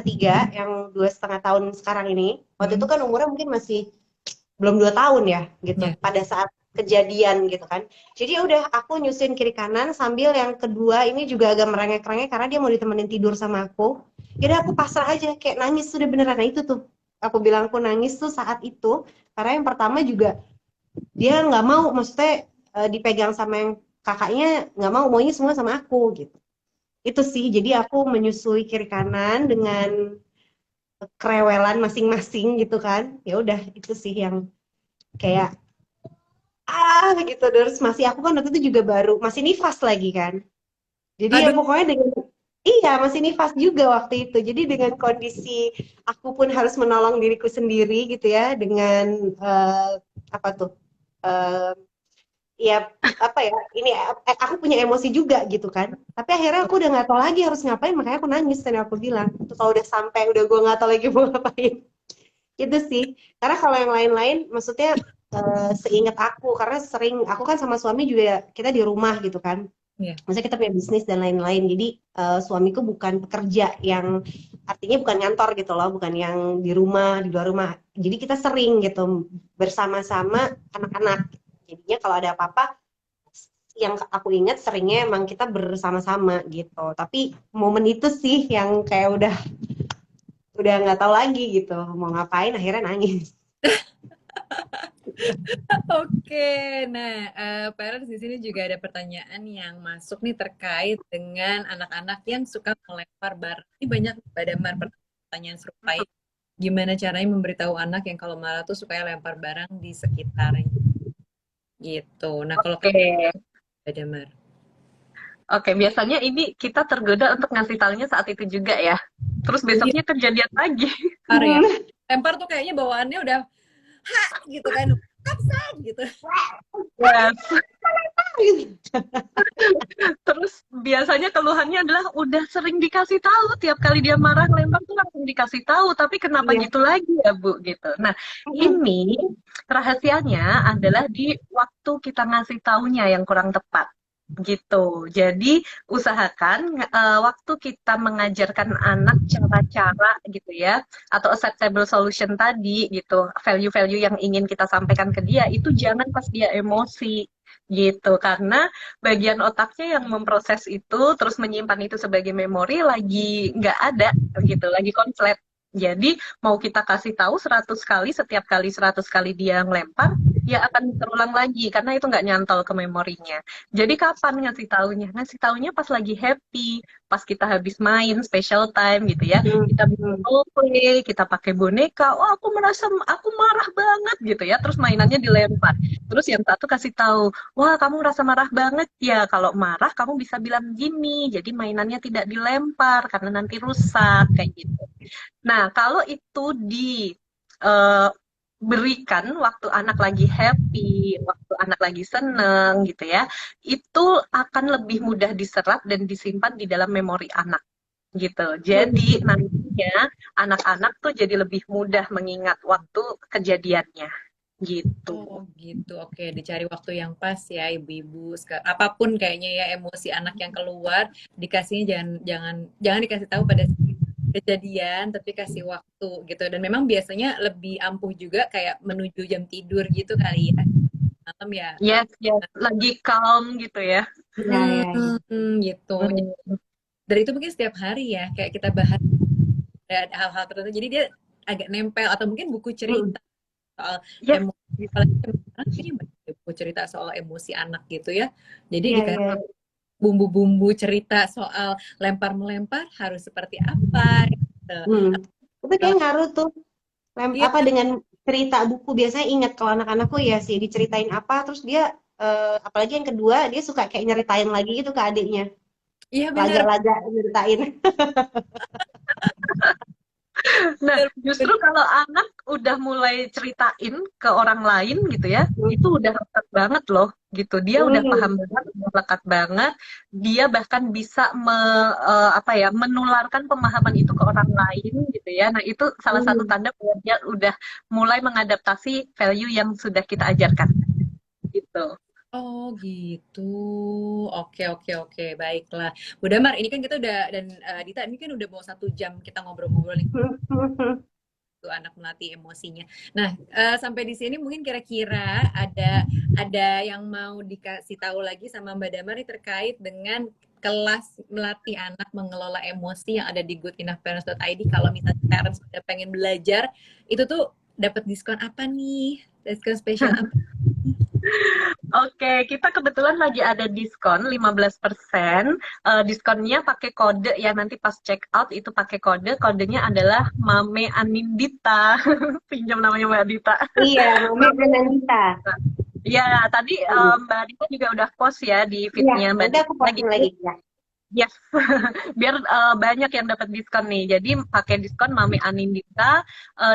ketiga yang 2,5 tahun sekarang ini, waktu itu Hmm, kan umurnya mungkin masih belum 2 tahun ya gitu ya. pada saat kejadian gitu kan. Jadi ya udah aku nyusun kiri kanan sambil yang kedua ini juga agak merengek-rengek karena dia mau ditemenin tidur sama aku. Jadi aku pasrah aja kayak nangis sudah beneran. Nah itu tuh aku bilang aku nangis tuh saat itu karena yang pertama juga dia nggak mau, maksudnya dipegang sama yang kakaknya, nggak mau, maunya semua sama aku gitu. Itu sih, jadi aku menyusui kiri kanan dengan kerewelan masing-masing gitu kan. Ya udah itu sih yang kayak gitu. Terus masih aku kan waktu itu juga baru masih nifas lagi kan, jadi ya Aduh, pokoknya dengan iya masih nifas juga waktu itu, jadi dengan kondisi aku pun harus menolong diriku sendiri gitu ya dengan apa tuh, eh, ya apa ya, ini aku punya emosi juga gitu kan, tapi akhirnya aku udah nggak tahu lagi harus ngapain, makanya aku nangis dan aku bilang itu kalau udah sampai udah gue nggak tahu lagi mau ngapain. Itu sih, karena kalau yang lain-lain maksudnya seingat aku, karena sering aku kan sama suami juga kita di rumah gitu kan, ya. maksudnya kita punya bisnis dan lain-lain, jadi suamiku bukan pekerja yang artinya bukan ngantor gitu loh, bukan yang di rumah di luar rumah, jadi kita sering gitu bersama-sama anak-anak, jadinya kalau ada apa-apa yang aku ingat seringnya emang kita bersama-sama gitu, tapi momen itu sih yang kayak udah nggak tahu lagi gitu mau ngapain, akhirnya nangis. Oke, nah parents di sini juga ada pertanyaan yang masuk nih terkait dengan anak-anak yang suka melempar barang. Ini banyak Mbak Damar pertanyaan serupa ini. Gimana caranya memberitahu anak yang kalau marah tuh suka lempar barang di sekitarnya gitu. Nah kalau Oke. Mbak Damar, Oke, biasanya ini kita tergoda untuk ngasih taunya saat itu juga ya. Terus iya besoknya kejadian lagi. lempar ya. Lempar tuh kayaknya bawaannya udah ha gitu kan, kapsan gitu. Yes. Terus biasanya keluhannya adalah udah sering dikasih tahu, tiap kali dia marah ngelempar tuh langsung dikasih tahu, tapi kenapa Iya. gitu lagi ya Bu gitu. Nah, ini rahasianya adalah di waktu kita ngasih taunya yang kurang tepat gitu. Jadi usahakan waktu kita mengajarkan anak cara-cara gitu ya, atau acceptable solution tadi gitu, value-value yang ingin kita sampaikan ke dia itu jangan pas dia emosi gitu, karena bagian otaknya yang memproses itu terus menyimpan itu sebagai memori lagi nggak ada gitu, lagi konslet. Jadi mau kita kasih tahu 100 kali, setiap kali 100 kali dia ngelempar, ya akan terulang lagi karena itu nggak nyantol ke memorinya. Jadi kapan ngasih taunya? Ngasih taunya pas lagi happy, pas kita habis main special time gitu ya. Kita bikin role play, kita pakai boneka. Oh aku merasa aku marah banget gitu ya. Terus mainannya dilempar. Terus yang satu kasih tahu, wah, kamu ngerasa marah banget ya. Kalau marah, kamu bisa bilang gini. Jadi mainannya tidak dilempar karena nanti rusak kayak gitu. Nah, kalau itu diberikan waktu anak lagi happy, waktu anak lagi seneng gitu ya, itu akan lebih mudah diserap dan disimpan di dalam memori anak gitu. Jadi nantinya anak-anak tuh jadi lebih mudah mengingat waktu kejadiannya gitu. Oh gitu, oke. Dicari waktu yang pas ya ibu-ibu. Apapun kayaknya ya emosi anak yang keluar, dikasihnya jangan jangan jangan dikasih tahu pada saat itu. kejadian tapi kasih waktu gitu, dan memang biasanya lebih ampuh juga kayak menuju jam tidur gitu kali ya, malam ya. Yes, yes. Lagi calm gitu ya. Ya, ya, ya. Gitu. Jadi, Hmm. dari itu mungkin setiap hari ya kayak kita bahas ada hal-hal tertentu, jadi dia agak nempel, atau mungkin buku Hmm. cerita soal Yes. emosi, apalagi sekarang kayaknya banyak buku cerita soal emosi anak gitu ya, jadi Iya, dikasih iya. bumbu-bumbu cerita soal lempar melempar harus seperti apa gitu. Hmm. Itu kayak ngaruh tuh. Iya, Apa dengan cerita buku biasanya ingat kalau anak-anakku ya sih diceritain apa terus dia apalagi yang kedua dia suka kayak nyeritain lagi gitu ke adiknya. iya benar, Laga-laga nyeritain. Nah, benar, justru benar. kalau anak udah mulai ceritain ke orang lain gitu ya, itu udah lekat banget loh gitu. Dia udah paham Hmm. banget, udah lekat banget. Dia bahkan bisa apa ya, menularkan pemahaman itu ke orang lain gitu ya. Nah, itu salah satu Hmm. tanda bahwa dia udah mulai mengadaptasi value yang sudah kita ajarkan gitu. Oh gitu. Oke, oke, oke. Baiklah. Bu Damar, ini kan kita udah, dan Dita, ini kan udah mau 1 jam kita ngobrol-ngobrol nih, Hmm. tuh anak melatih emosinya. Nah, sampai di sini mungkin kira-kira ada yang mau dikasih tahu lagi sama Mbak Damar nih terkait dengan kelas melatih anak mengelola emosi yang ada di goodenoughparents.id. Kalau misalnya parents udah pengen belajar, itu tuh dapat diskon apa nih? Diskon spesial apa nih? Oke, kita kebetulan lagi ada diskon 15%. Diskonnya pakai kode ya, nanti pas check out itu pakai kode. Kodenya adalah Mame Anindita. Pinjam namanya Mbak Dita. Iya, Mame Mame Anandita. Anindita. Ya, tadi Mbak Dita juga udah post ya di Iya, feednya Mbak nanti Dita aku lagi. posting lagi ya. Yes, biar banyak yang dapat diskon nih. Jadi pakai diskon Mami Anindita,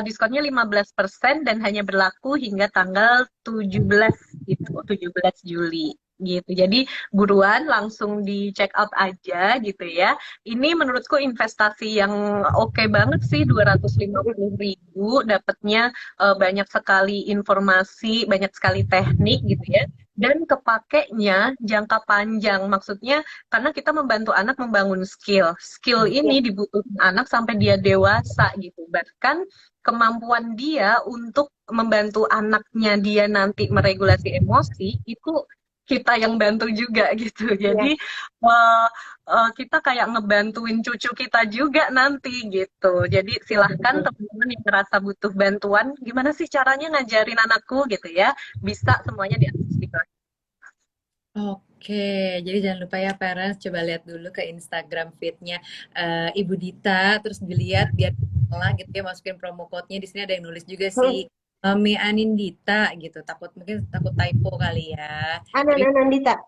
diskonnya 15% dan hanya berlaku hingga tanggal 17 gitu, 17 Juli gitu. Jadi buruan langsung di check out aja gitu ya. Ini menurutku investasi yang oke banget sih, 250.000 dapatnya banyak sekali informasi, banyak sekali teknik gitu ya. Dan kepakainya jangka panjang, maksudnya karena kita membantu anak membangun skill. Skill Iya. ini dibutuhkan anak sampai dia dewasa gitu. Bahkan kemampuan dia untuk membantu anaknya dia nanti meregulasi emosi itu kita yang bantu juga gitu. Iya. Jadi kita kayak ngebantuin cucu kita juga nanti gitu. Jadi silahkan Betul. teman-teman yang merasa butuh bantuan, gimana sih caranya ngajarin anakku gitu ya. Bisa semuanya diakses di kelas. Oke, jadi jangan lupa ya parents, coba lihat dulu ke Instagram feed-nya Ibu Dita, terus dilihat biar salah gitu ya, masukin promo code-nya. Di sini ada yang nulis juga Hmm. sih, Mami Anindita gitu. Mungkin takut typo kali ya. Tapi Anandita.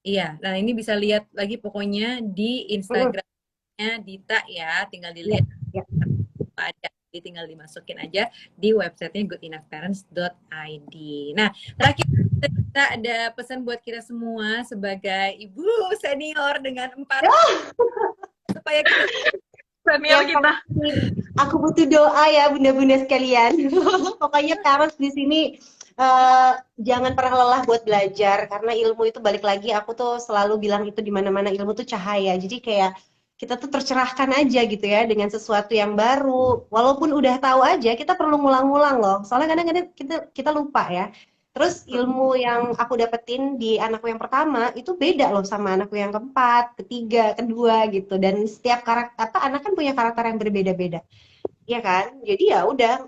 iya, nah ini bisa lihat lagi pokoknya di Hmm. Instagramnya Dita ya, tinggal Iya, dilihat iya. apa ada. Jadi tinggal dimasukin aja di websitenya goodenoughparents.id. Nah, terakhir kita ada pesan buat kita semua sebagai ibu senior dengan 4 supaya kita Senior Yang kita. pasti aku butuh doa ya bunda-bunda sekalian. Pokoknya parents di sini jangan pernah lelah buat belajar karena ilmu itu balik lagi aku tuh selalu bilang itu di mana-mana ilmu tuh cahaya. Jadi kayak kita tuh tercerahkan aja gitu ya dengan sesuatu yang baru. Walaupun udah tahu aja kita perlu ngulang-ngulang loh. Soalnya kadang-kadang kita lupa ya. Terus ilmu yang aku dapetin di anakku yang pertama itu beda loh sama anakku yang keempat, ketiga, kedua gitu. Dan setiap karakter apa anak kan punya karakter yang berbeda-beda, ya kan? Jadi ya udah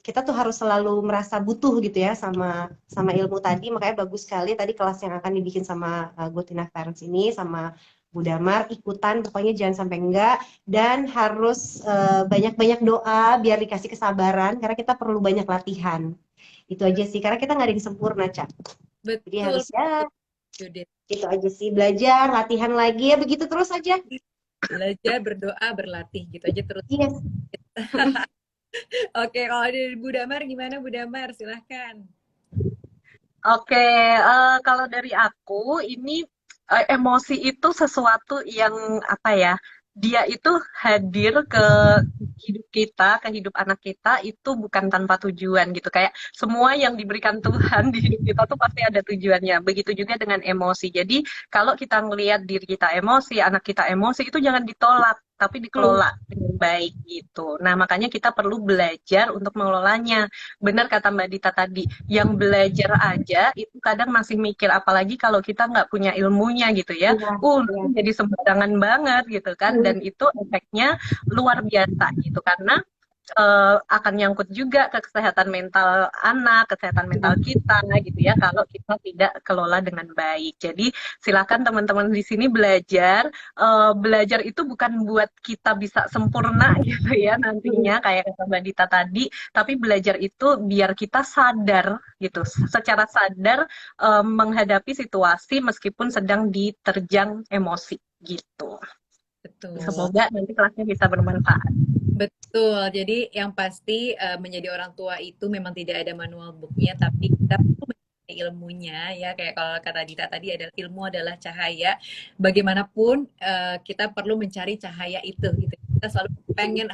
kita tuh harus selalu merasa butuh gitu ya sama sama ilmu tadi. Makanya bagus sekali tadi kelas yang akan dibikin sama Good Enough Parents ini sama Bu Damar ikutan pokoknya jangan sampai enggak dan harus banyak-banyak doa biar dikasih kesabaran karena kita perlu banyak latihan. Itu aja sih, karena kita nggak ada yang sempurna, Cak. Jadi betul, harus ya, betul Judit. itu aja sih. Belajar, latihan lagi, ya begitu terus aja. Belajar, berdoa, berlatih gitu aja terus. Yes. Oke, kalau dari Bu Damar gimana Bu Damar? Silahkan. Oke, kalau dari aku ini emosi itu sesuatu yang apa ya? Dia itu hadir ke hidup kita, ke hidup anak kita itu bukan tanpa tujuan gitu. Kayak semua yang diberikan Tuhan di hidup kita tuh pasti ada tujuannya. Begitu juga dengan emosi. Jadi kalau kita ngelihat diri kita emosi, anak kita emosi itu jangan ditolak. tapi Hmm. dikelola dengan baik gitu. Nah, makanya kita perlu belajar untuk mengelolanya. Benar kata Mbak Dita tadi, yang belajar aja itu kadang masih mikir, apalagi kalau kita nggak punya ilmunya gitu ya. Iya, iya. Nanti jadi sembarangan banget gitu kan, Hmm. dan itu efeknya luar biasa gitu, karena akan nyangkut juga ke kesehatan mental anak, kesehatan mental kita gitu ya kalau kita tidak kelola dengan baik. Jadi silakan teman-teman di sini belajar. Belajar itu bukan buat kita bisa sempurna gitu ya Hmm. nantinya kayak kata Mbak Dita tadi, tapi belajar itu biar kita sadar gitu, secara sadar menghadapi situasi meskipun sedang diterjang emosi gitu. Betul. Semoga nanti kelasnya bisa bermanfaat. Betul. Jadi yang pasti menjadi orang tua itu memang tidak ada manual booknya, tapi kita perlu mencari ilmunya ya. Kayak kalau kata Dita tadi, adalah ilmu adalah cahaya. Bagaimanapun kita perlu mencari cahaya itu gitu. Kita selalu pengen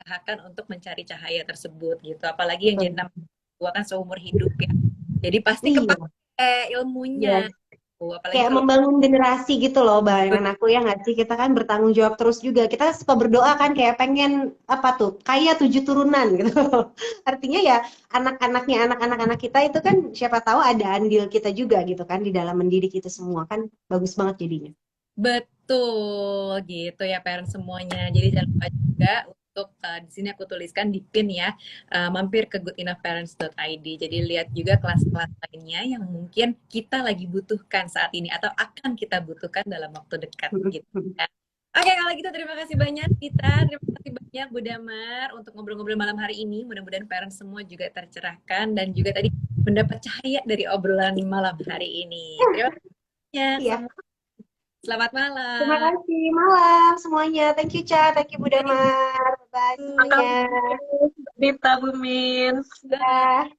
usahakan untuk mencari cahaya tersebut gitu. Apalagi yang jadi Betul. namanya tua kan seumur hidup ya. Jadi pasti Iya, kepake ilmunya. iya. Tuh. Apalagi Kayak kalau membangun generasi gitu loh, bayangan aku ya nggak sih? Kita kan bertanggung jawab terus juga. Kita suka berdoa kan kayak pengen apa tuh? Kaya 7 turunan gitu. Artinya ya anak-anaknya anak-anak kita itu kan siapa tahu ada andil kita juga gitu kan di dalam mendidik itu semua kan bagus banget jadinya. betul gitu ya parents semuanya. Jadi jangan lupa juga untuk di sini aku tuliskan di pin ya, mampir ke goodenoughparents.id. Jadi lihat juga kelas-kelas lainnya yang mungkin kita lagi butuhkan saat ini atau akan kita butuhkan dalam waktu dekat gitu kan. Oke, kalau gitu terima kasih banyak kita, terima kasih banyak Bu Damar untuk ngobrol-ngobrol malam hari ini. Mudah-mudahan parents semua juga tercerahkan dan juga tadi mendapat cahaya dari obrolan malam hari ini. Terima kasih banyak Iya. semua. Selamat Terima malam. kasih malam semuanya. Thank you, Ca. Thank you, Thank Budamar. Bye you. Makasih semuanya. Dita, Bu Min. Bye. Ya.